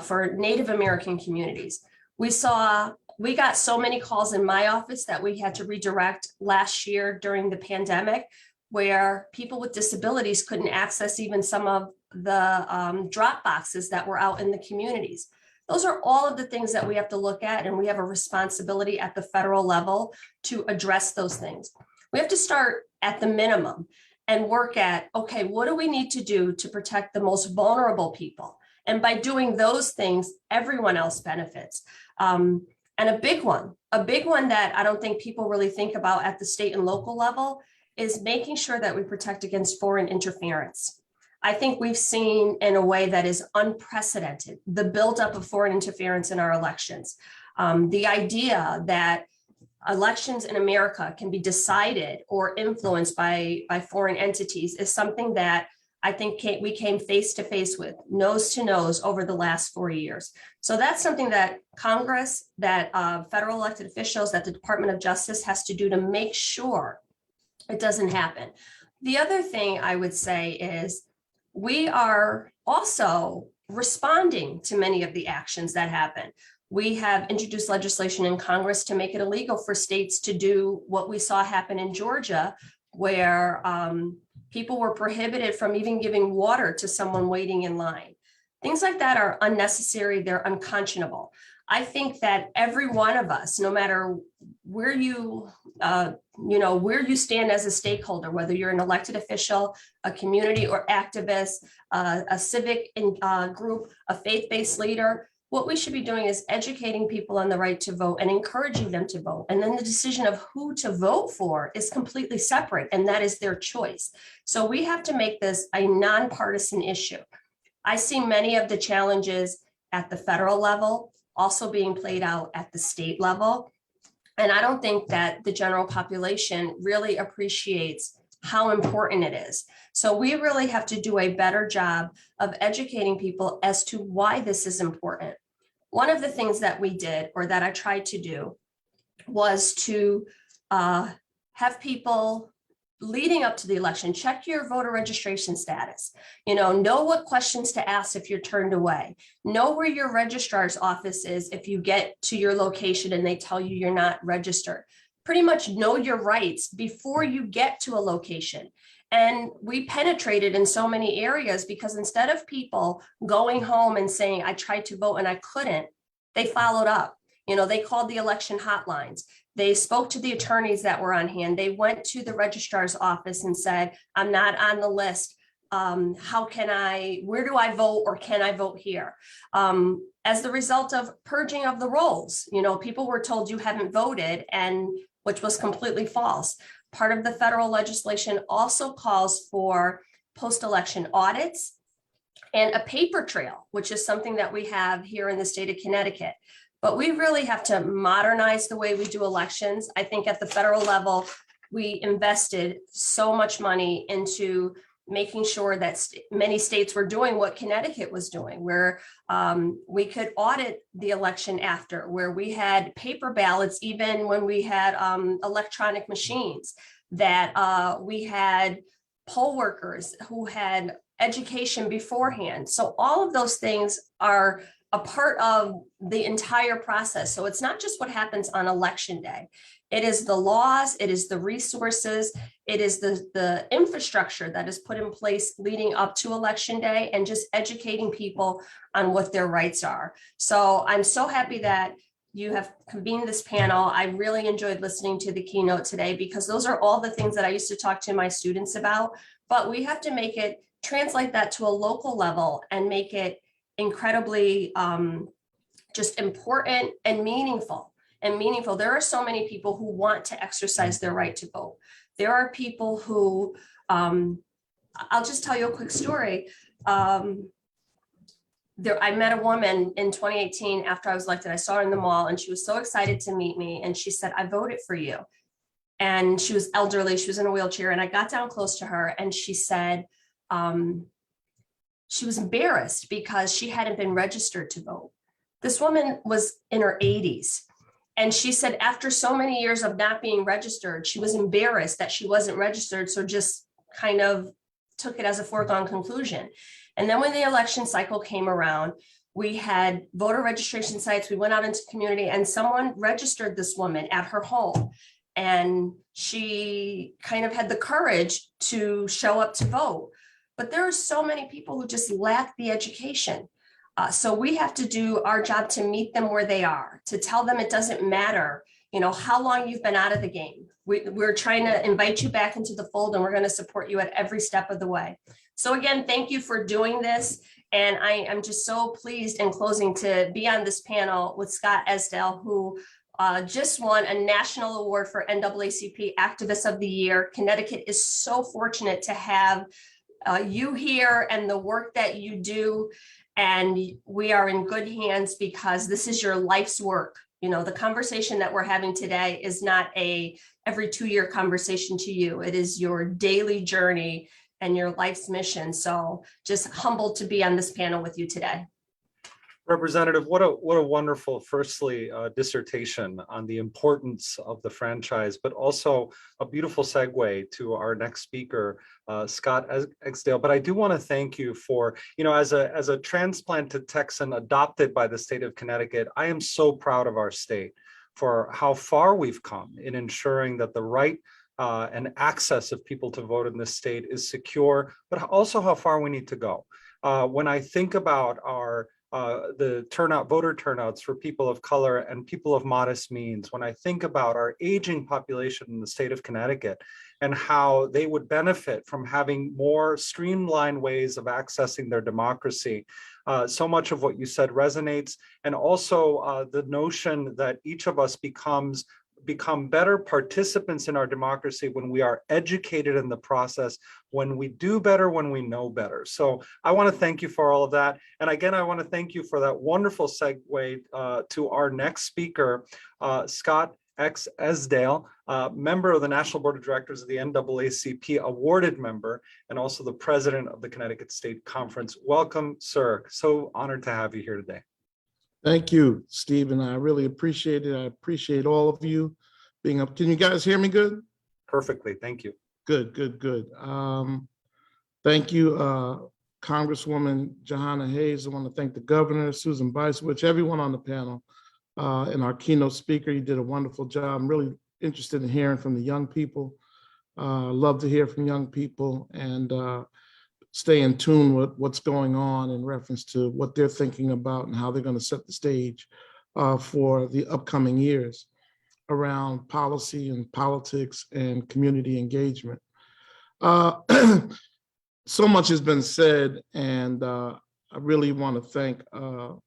for Native American communities. We got so many calls in my office that we had to redirect last year during the pandemic, where people with disabilities couldn't access even some of the drop boxes that were out in the communities. Those are all of the things that we have to look at, and we have a responsibility at the federal level to address those things. We have to start at the minimum and work at, okay, what do we need to do to protect the most vulnerable people? And by doing those things, everyone else benefits. And a big one that I don't think people really think about at the state and local level is making sure that we protect against foreign interference. I think we've seen in a way that is unprecedented, the buildup of foreign interference in our elections. The idea that elections in America can be decided or influenced by foreign entities is something that I think we came face to face with, nose to nose over the last 4 years. So that's something that Congress, that federal elected officials, that the Department of Justice has to do to make sure it doesn't happen. The other thing I would say is we are also responding to many of the actions that happen. We have introduced legislation in Congress to make it illegal for states to do what we saw happen in Georgia, where people were prohibited from even giving water to someone waiting in line. Things like that are unnecessary, they're unconscionable. I think that every one of us, no matter where you stand as a stakeholder, whether you're an elected official, a community or activist, a civic group, a faith-based leader, what we should be doing is educating people on the right to vote and encouraging them to vote. And then the decision of who to vote for is completely separate, and that is their choice. So we have to make this a nonpartisan issue. I see many of the challenges at the federal level also being played out at the state level. And I don't think that the general population really appreciates how important it is. So we really have to do a better job of educating people as to why this is important. One of the things that we did, or that I tried to do, was to have people leading up to the election, check your voter registration status, know what questions to ask if you're turned away, know where your registrar's office is if you get to your location and they tell you you're not registered. Pretty much know your rights before you get to a location. And we penetrated in so many areas because instead of people going home and saying, I tried to vote and I couldn't, they followed up. They called the election hotlines. They spoke to the attorneys that were on hand. They went to the registrar's office and said, I'm not on the list. Where do I vote, or can I vote here? As the result of purging of the rolls, people were told you haven't voted, and which was completely false. Part of the federal legislation also calls for post-election audits and a paper trail, which is something that we have here in the state of Connecticut. But we really have to modernize the way we do elections. I think at the federal level, we invested so much money into making sure that many states were doing what Connecticut was doing, where we could audit the election after, where we had paper ballots, even when we had electronic machines, that we had poll workers who had education beforehand. So all of those things are a part of the entire process. So it's not just what happens on election day. It is the laws, it is the resources, it is the infrastructure that is put in place leading up to election day, and just educating people on what their rights are. So I'm so happy that you have convened this panel. I really enjoyed listening to the keynote today, because those are all the things that I used to talk to my students about, but we have to translate that to a local level and make it incredibly just important and meaningful. and meaningful. There are so many people who want to exercise their right to vote. There are people who, I'll just tell you a quick story. I met a woman in 2018 after I was elected. I saw her in the mall and she was so excited to meet me. And she said, I voted for you. And she was elderly. She was in a wheelchair. And I got down close to her and she said, she was embarrassed because she hadn't been registered to vote. This woman was in her 80s. And she said, after so many years of not being registered, she was embarrassed that she wasn't registered. So just kind of took it as a foregone conclusion. And then when the election cycle came around, we had voter registration sites. We went out into the community and someone registered this woman at her home. And she kind of had the courage to show up to vote. But there are so many people who just lack the education. So we have to do our job to meet them where they are, to tell them it doesn't matter, how long you've been out of the game. We're trying to invite you back into the fold and we're going to support you at every step of the way. So again, thank you for doing this. And I'm just so pleased in closing to be on this panel with Scott Esdale, who just won a national award for NAACP Activist of the Year. Connecticut is so fortunate to have you here and the work that you do. And we are in good hands because this is your life's work. The conversation that we're having today is not a every 2-year conversation to you. It is your daily journey and your life's mission. So just humbled to be on this panel with you today. Representative, what a wonderful, firstly, dissertation on the importance of the franchise, but also a beautiful segue to our next speaker, Scott Esdale. But I do want to thank you for, as a transplanted Texan adopted by the state of Connecticut, I am so proud of our state for how far we've come in ensuring that the right and access of people to vote in this state is secure, but also how far we need to go. When I think about the voter turnouts for people of color and people of modest means, when I think about our aging population in the state of Connecticut and how they would benefit from having more streamlined ways of accessing their democracy, so much of what you said resonates. And also the notion that each of us become better participants in our democracy when we are educated in the process, when we do better, when we know better. So I want to thank you for all of that. And again, I want to thank you for that wonderful segue to our next speaker, Scott X. Esdale, member of the National Board of Directors of the NAACP, awarded member, and also the president of the Connecticut State Conference. Welcome, sir. So honored to have you here today. Thank you, Stephen. I really appreciate it. I appreciate all of you being up. Can you guys hear me good? Perfectly. Thank you. Good. Thank you, Congresswoman Johanna Hayes. I want to thank the governor, Susan Bisowitz, everyone on the panel, and our keynote speaker. You did a wonderful job. I'm really interested in hearing from the young people. Love to hear from young people and stay in tune with what's going on in reference to what they're thinking about and how they're going to set the stage for the upcoming years around policy and politics and community engagement. So much has been said, and I really want to thank our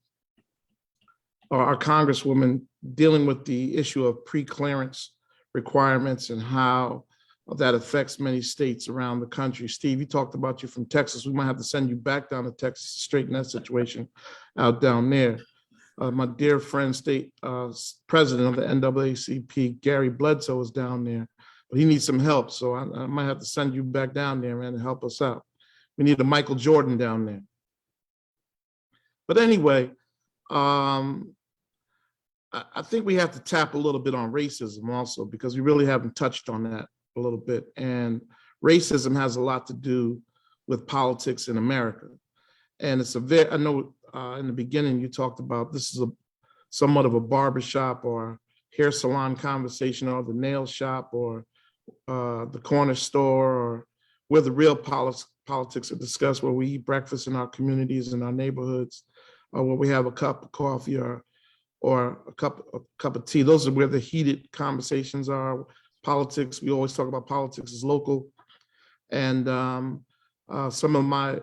Congresswoman dealing with the issue of pre-clearance requirements and how that affects many states around the country. Steve, you talked about you from Texas. We might have to send you back down to Texas to straighten that situation out down there. My dear friend, state president of the NAACP, Gary Bledsoe, is down there, but he needs some help. So I might have to send you back down there, man, to help us out. We need a Michael Jordan down there. But anyway, I think we have to tap a little bit on racism also, because we really haven't touched on that a little bit. And racism has a lot to do with politics in America. And it's I know in the beginning you talked about this is somewhat of a barbershop or hair salon conversation, or the nail shop, or the corner store, or where the real politics are discussed, where we eat breakfast in our communities, in our neighborhoods, or where we have a cup of coffee or a cup of tea. Those are where the heated conversations are. Politics, we always talk about politics as local. And some of my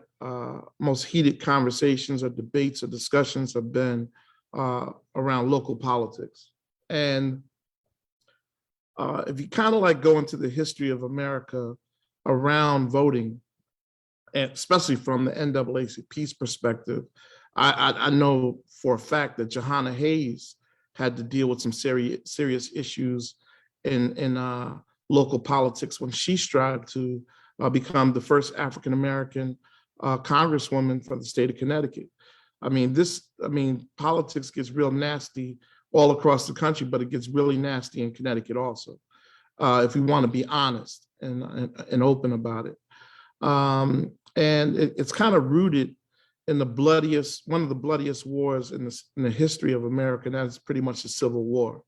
most heated conversations or debates or discussions have been around local politics. And if you kind of like go into the history of America around voting, and especially from the NAACP's perspective, I know for a fact that Johanna Hayes had to deal with some serious issues in local politics when she strived to become the first African-American congresswoman for the state of Connecticut. I mean, politics gets real nasty all across the country, but it gets really nasty in Connecticut also, if we want to be honest and open about it. And it's kind of rooted in one of the bloodiest wars in the history of America, and that's pretty much the Civil War.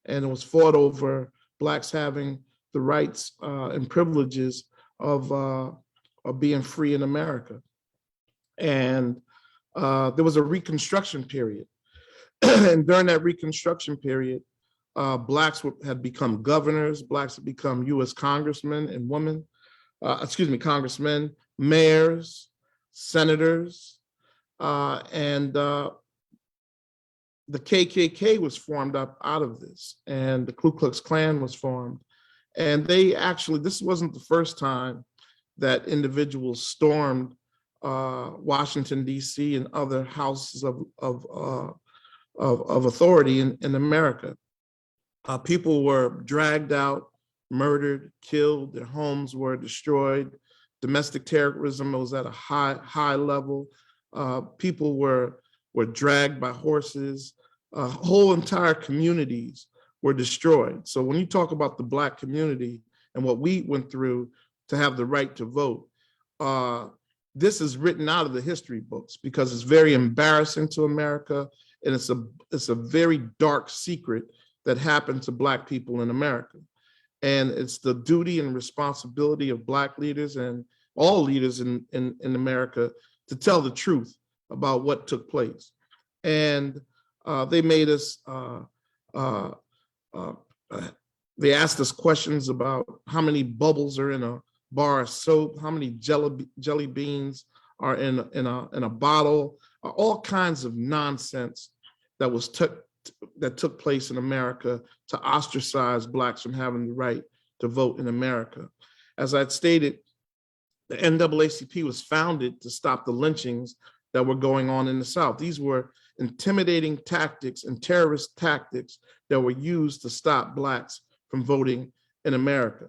And it was fought over Blacks having the rights and privileges of being free in America. And there was a Reconstruction period. And during that Reconstruction period, Blacks had become governors, Blacks had become US congressmen and women, congressmen, mayors, senators, and the KKK was formed up out of this, and the Ku Klux Klan was formed. And this wasn't the first time that individuals stormed Washington, D.C. and other houses of authority in America. People were dragged out, murdered, killed, their homes were destroyed. Domestic terrorism was at a high level. People were dragged by horses. Whole entire communities were destroyed. So when you talk about the Black community and what we went through to have the right to vote, this is written out of the history books because it's very embarrassing to America, and it's a very dark secret that happened to Black people in America. And it's the duty and responsibility of Black leaders and all leaders in America to tell the truth about what took place. And they made us, they asked us questions about how many bubbles are in a bar of soap, how many jelly beans are in a bottle, all kinds of nonsense that took place in America to ostracize Blacks from having the right to vote in America. As I'd stated, the NAACP was founded to stop the lynchings that were going on in the South. These were intimidating tactics and terrorist tactics that were used to stop Blacks from voting in America.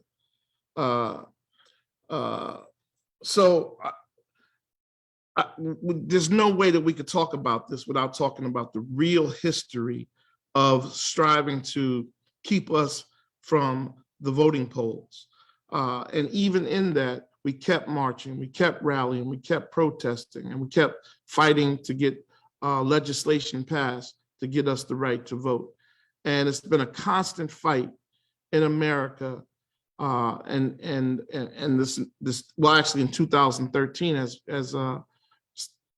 There's no way that we could talk about this without talking about the real history of striving to keep us from the voting polls. And even in that, we kept marching, we kept rallying, we kept protesting, and we kept fighting to get legislation passed to get us the right to vote. And it's been a constant fight in America. And this well, actually in 2013, as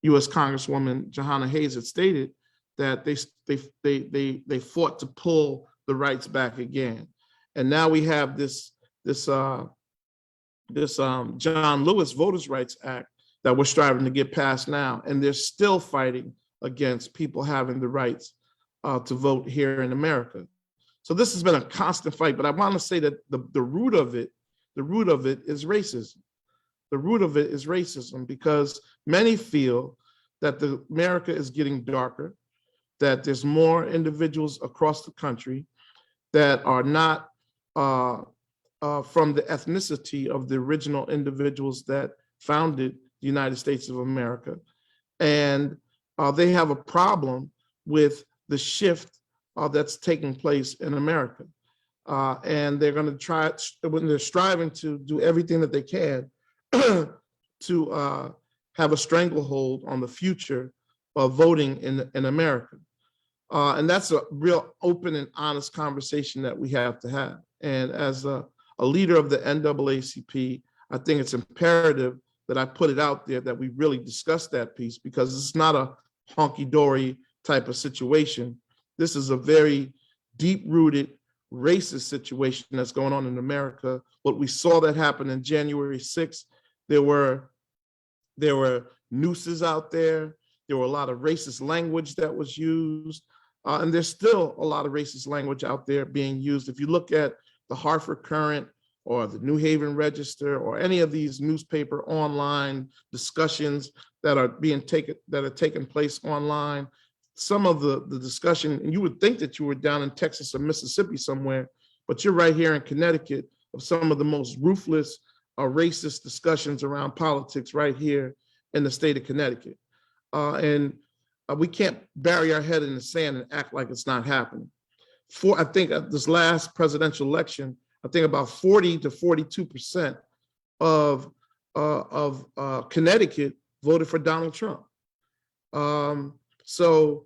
U.S. Congresswoman Johanna Hayes had stated, that they fought to pull the rights back again. And now we have this John Lewis Voters' Rights Act that we're striving to get passed now, and they're still fighting against people having the rights to vote here in America. So this has been a constant fight, but I want to say that the root of it is racism. The root of it is racism because many feel that America is getting darker, that there's more individuals across the country that are not from the ethnicity of the original individuals that founded the United States of America. And they have a problem with the shift that's taking place in America. And they're going to try, when they're striving to do everything that they can to have a stranglehold on the future of voting in America. And that's a real open and honest conversation that we have to have. And as a leader of the NAACP, I think it's imperative that I put it out there that we really discuss that piece, because it's not a honky-dory type of situation. This is a very deep-rooted racist situation that's going on in America. What we saw that happen in January 6th, there were nooses out there. There were a lot of racist language that was used. And there's still a lot of racist language out there being used. If you look at the Hartford Courant or the New Haven Register or any of these newspaper online discussions that are taking place online, some of the discussion, and you would think that you were down in Texas or Mississippi somewhere, but you're right here in Connecticut of some of the most ruthless racist discussions around politics right here in the state of Connecticut. And we can't bury our head in the sand and act like it's not happening. I think at this last presidential election, I think about 40 to 42% of Connecticut voted for Donald Trump. So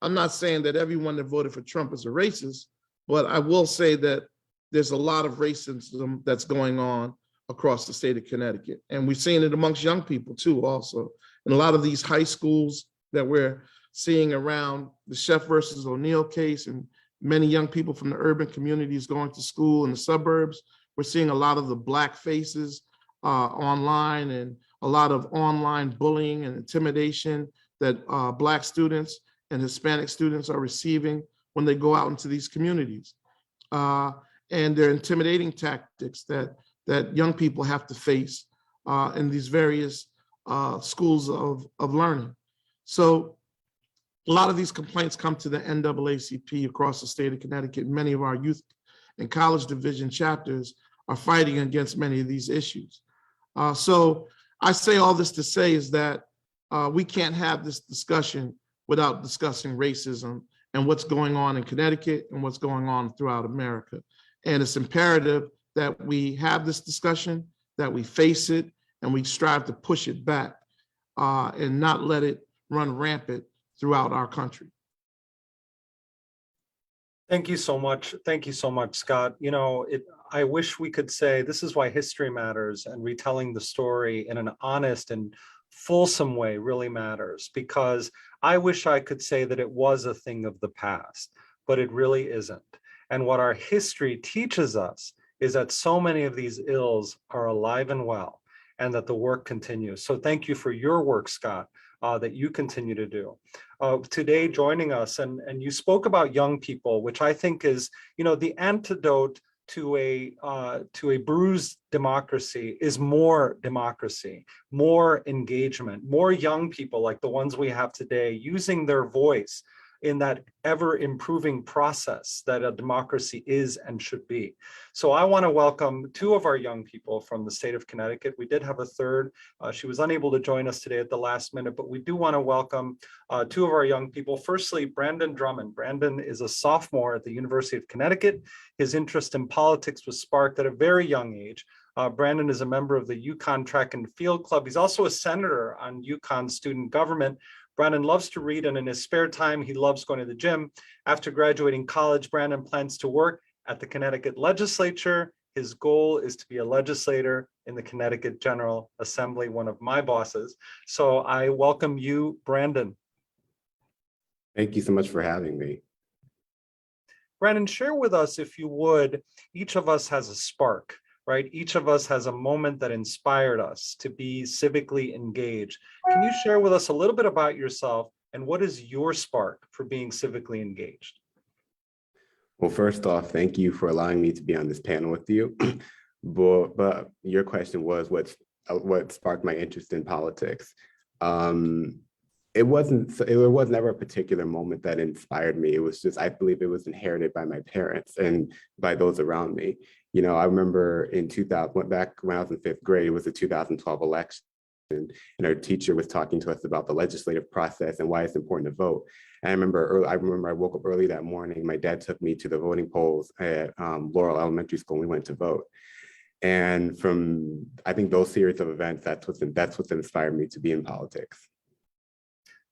I'm not saying that everyone that voted for Trump is a racist, but I will say that there's a lot of racism that's going on across the state of Connecticut. And we've seen it amongst young people too also. In a lot of these high schools that we're seeing around the Chef versus O'Neill case and many young people from the urban communities going to school in the suburbs, we're seeing a lot of the Black faces online and a lot of online bullying and intimidation that Black students and Hispanic students are receiving when they go out into these communities. And they're intimidating tactics that young people have to face in these various schools of learning. So a lot of these complaints come to the NAACP across the state of Connecticut. Many of our youth and college division chapters are fighting against many of these issues. So I say all this to say is that we can't have this discussion without discussing racism and what's going on in Connecticut and what's going on throughout America. And it's imperative that we have this discussion, that we face it, and we strive to push it back and not let it run rampant throughout our country. Thank you so much. Thank you so much, Scott. You know, I wish we could say this is why history matters, and retelling the story in an honest and fulsome way really matters, because I wish I could say that it was a thing of the past, but it really isn't. And what our history teaches us is that so many of these ills are alive and well, and that the work continues. So thank you for your work, Scott, that you continue to do. Today joining us, and you spoke about young people, which I think is, you know, the antidote to a bruised democracy is more democracy, more engagement, more young people like the ones we have today using their voice in that ever improving process that a democracy is and should be. So I want to welcome two of our young people from the state of Connecticut. We did have a third. She was unable to join us today at the last minute, but we do want to welcome two of our young people. Firstly, Brandon Drummond. Brandon is a sophomore at the University of Connecticut. His interest in politics was sparked at a very young age. Brandon is a member of the UConn Track and Field Club. He's also a senator on UConn student government. Brandon loves to read, and in his spare time, he loves going to the gym. After graduating college, Brandon plans to work at the Connecticut legislature. His goal is to be a legislator in the Connecticut General Assembly, one of my bosses. So I welcome you, Brandon. Thank you so much for having me. Brandon, share with us, if you would, each of us has a spark, right? Each of us has a moment that inspired us to be civically engaged. Can you share with us a little bit about yourself and what is your spark for being civically engaged? Well, first off, thank you for allowing me to be on this panel with you. But your question was what sparked my interest in politics. It was never a particular moment that inspired me. It was just, I believe it was inherited by my parents and by those around me. You know, I remember in 2000, back when I was in 5th grade, it was the 2012 election, and our teacher was talking to us about the legislative process and why it's important to vote. And I remember I woke up early that morning. My dad took me to the voting polls at Laurel Elementary School, and we went to vote. And from, I think, those series of events, that's what's inspired me to be in politics.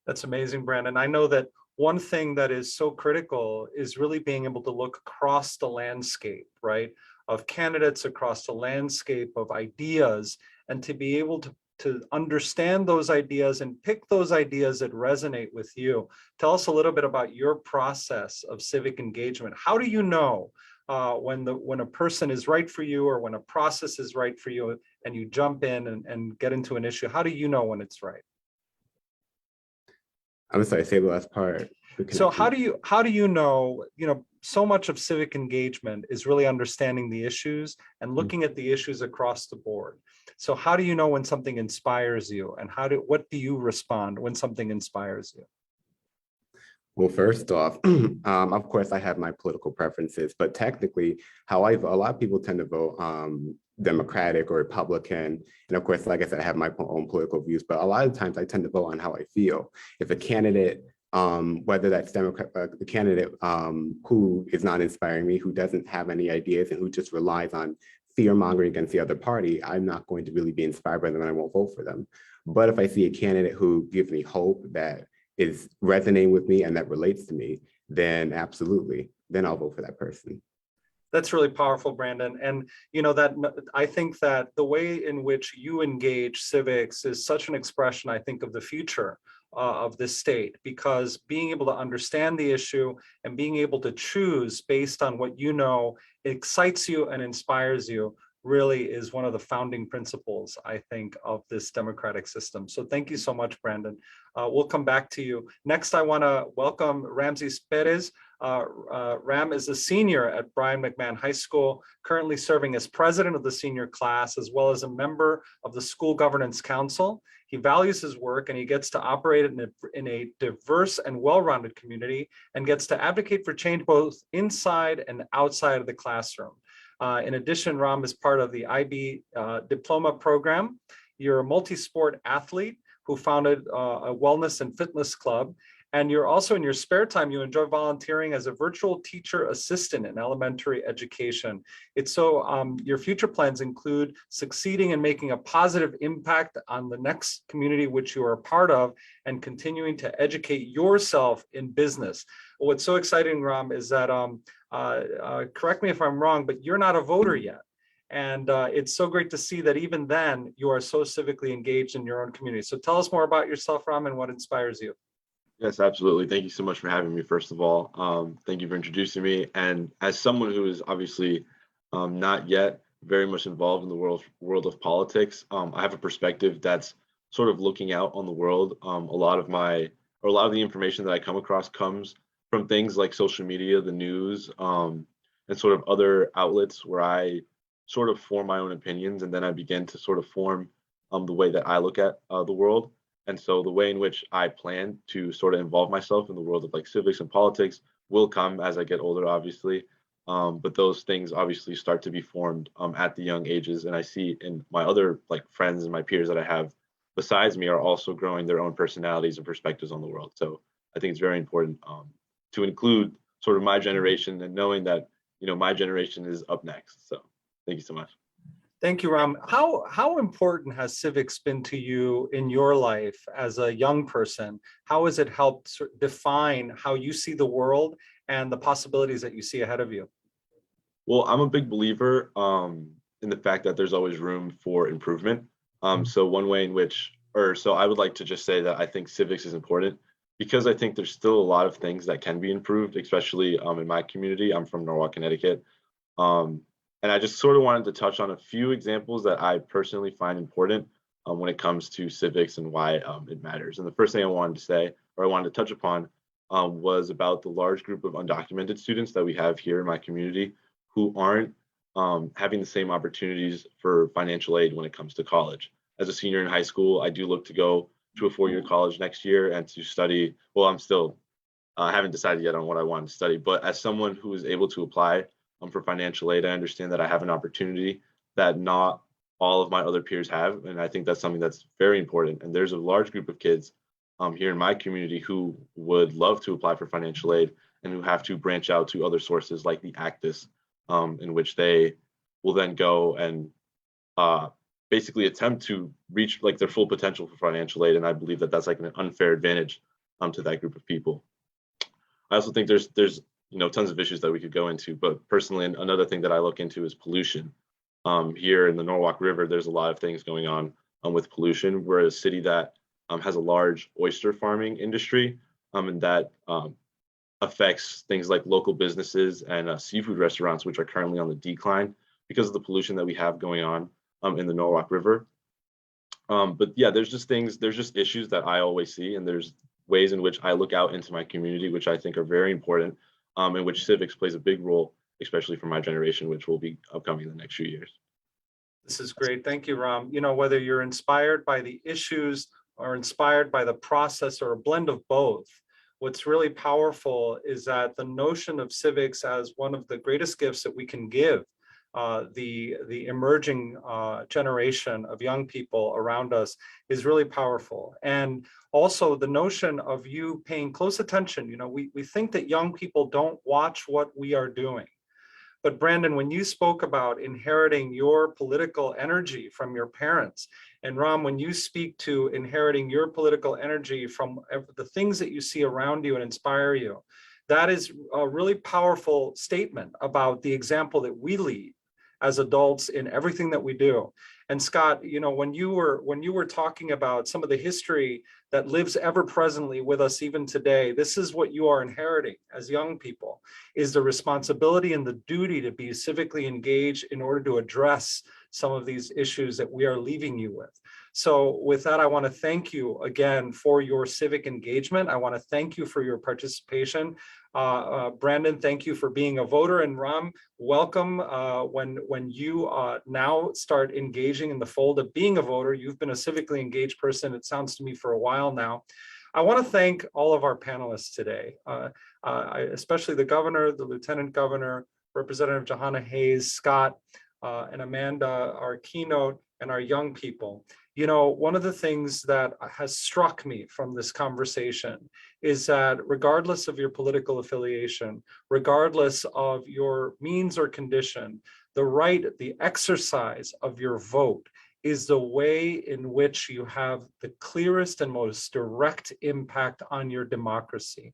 That's amazing, Brandon. I know that one thing that is so critical is really being able to look across the landscape, right, of candidates, across the landscape of ideas, and to be able to understand those ideas and pick those ideas that resonate with you. Tell us a little bit about your process of civic engagement. How do you know when a person is right for you, or when a process is right for you, and you jump in and get into an issue? How do you know when it's right? I'm sorry, say the last part. So how do you know, so much of civic engagement is really understanding the issues and looking at the issues across the board. So how do you know when something inspires you, and what do you respond when something inspires you? Well, first off, of course, I have my political preferences, but technically, a lot of people tend to vote Democratic or Republican. And of course, like I said, I have my own political views, but a lot of times I tend to vote on how I feel. If a candidate, whether that's Democrat, the candidate who is not inspiring me, who doesn't have any ideas, and who just relies on fear mongering against the other party, I'm not going to really be inspired by them, and I won't vote for them. But if I see a candidate who gives me hope, that is resonating with me and that relates to me, then absolutely, then I'll vote for that person. That's really powerful, Brandon. And that I think that the way in which you engage civics is such an expression, I think, of the future of this state, because being able to understand the issue and being able to choose based on what excites you and inspires you really is one of the founding principles, I think, of this democratic system. So thank you so much, Brandon. We'll come back to you. Next, I want to welcome Ramsey Perez. Ram is a senior at Brian McMahon High School, currently serving as president of the senior class, as well as a member of the School Governance Council. He values his work, and he gets to operate in a diverse and well-rounded community, and gets to advocate for change both inside and outside of the classroom. In addition, Ram is part of the IB diploma program. You're a multi-sport athlete who founded a wellness and fitness club. And you're also, in your spare time, you enjoy volunteering as a virtual teacher assistant in elementary education. Your future plans include succeeding in making a positive impact on the next community which you are a part of, and continuing to educate yourself in business. What's so exciting, Ram, is that, correct me if I'm wrong, but you're not a voter yet. And it's so great to see that even then you are so civically engaged in your own community. So tell us more about yourself, Ram, and what inspires you. Yes, absolutely. Thank you so much for having me, first of all. Thank you for introducing me. And as someone who is obviously not yet very much involved in the world of politics, I have a perspective that's sort of looking out on the world. A lot of the information that I come across comes from things like social media, the news, and sort of other outlets where I sort of form my own opinions, and then I begin to sort of form the way that I look at the world. And so the way in which I plan to sort of involve myself in the world of like civics and politics will come as I get older, obviously. But those things obviously start to be formed at the young ages. And I see in my other like friends and my peers that I have besides me are also growing their own personalities and perspectives on the world. So I think it's very important to include sort of my generation, and knowing that, my generation is up next. So thank you so much. Thank you, Ram. How important has civics been to you in your life as a young person? How has it helped define how you see the world and the possibilities that you see ahead of you? Well, I'm a big believer in the fact that there's always room for improvement. So one way in which, so I would like to just say that I think civics is important, because I think there's still a lot of things that can be improved, especially in my community. I'm from Norwalk, Connecticut. And I just sort of wanted to touch on a few examples that I personally find important when it comes to civics and why it matters. And the first thing I wanted to say, or I wanted to touch upon, was about the large group of undocumented students that we have here in my community who aren't having the same opportunities for financial aid when it comes to college. As a senior in high school, I do look to go to a four-year college next year and to study. Well, I'm still, I haven't decided yet on what I want to study, but as someone who is able to apply for financial aid, I understand that I have an opportunity that not all of my other peers have. And I think that's something that's very important. And there's a large group of kids here in my community who would love to apply for financial aid and who have to branch out to other sources like the Actus, in which they will then go and basically attempt to reach like their full potential for financial aid. And I believe that that's like an unfair advantage to that group of people. I also think there's tons of issues that we could go into, but personally, another thing that I look into is pollution. Here in the Norwalk River, there's a lot of things going on with pollution. We're a city that has a large oyster farming industry, and that affects things like local businesses and seafood restaurants, which are currently on the decline because of the pollution that we have going on in the Norwalk River. But yeah, there's just issues that I always see, and there's ways in which I look out into my community, which I think are very important, in which civics plays a big role, especially for my generation, which will be upcoming in the next few years. This is great. Thank you, Ram. You know, whether you're inspired by the issues or inspired by the process or a blend of both, what's really powerful is that the notion of civics as one of the greatest gifts that we can give the emerging generation of young people around us is really powerful. And also the notion of you paying close attention. You know, we think that young people don't watch what we are doing. But Brandon, when you spoke about inheriting your political energy from your parents, and Ram, when you speak to inheriting your political energy from the things that you see around you and inspire you, that is a really powerful statement about the example that we lead as adults in everything that we do. And Scott, you know, when you were talking about some of the history that lives ever presently with us even today, this is what you are inheriting as young people, is the responsibility and the duty to be civically engaged in order to address some of these issues that we are leaving you with. So with that, I want to thank you again for your civic engagement. I want to thank you for your participation. Brandon, thank you for being a voter, and Ram, welcome when you now start engaging in the fold of being a voter. You've been a civically engaged person, it sounds to me, for a while now. I want to thank all of our panelists today, especially the governor, the lieutenant governor, Representative Johanna Hayes, Scott, and Amanda, our keynote, and our young people. You know, one of the things that has struck me from this conversation is that regardless of your political affiliation, regardless of your means or condition, the right, the exercise of your vote is the way in which you have the clearest and most direct impact on your democracy.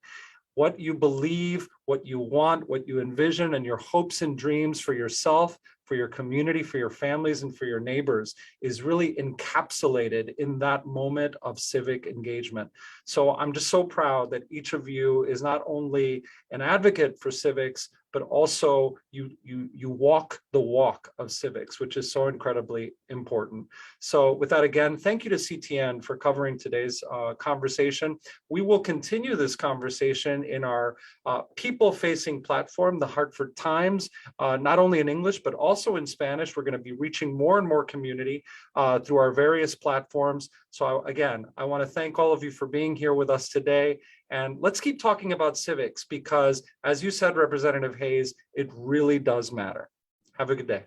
What you believe, what you want, what you envision, and your hopes and dreams for yourself, for your community, for your families, and for your neighbors is really encapsulated in that moment of civic engagement. So I'm just so proud that each of you is not only an advocate for civics, but also you walk the walk of civics, which is so incredibly important. So with that, again, thank you to CTN for covering today's conversation. We will continue this conversation in our people-facing platform, the Hartford Times, not only in English, but also in Spanish. We're going to be reaching more and more community through our various platforms. So again, I want to thank all of you for being here with us today. And let's keep talking about civics because, as you said, Representative Hayes, it really does matter. Have a good day.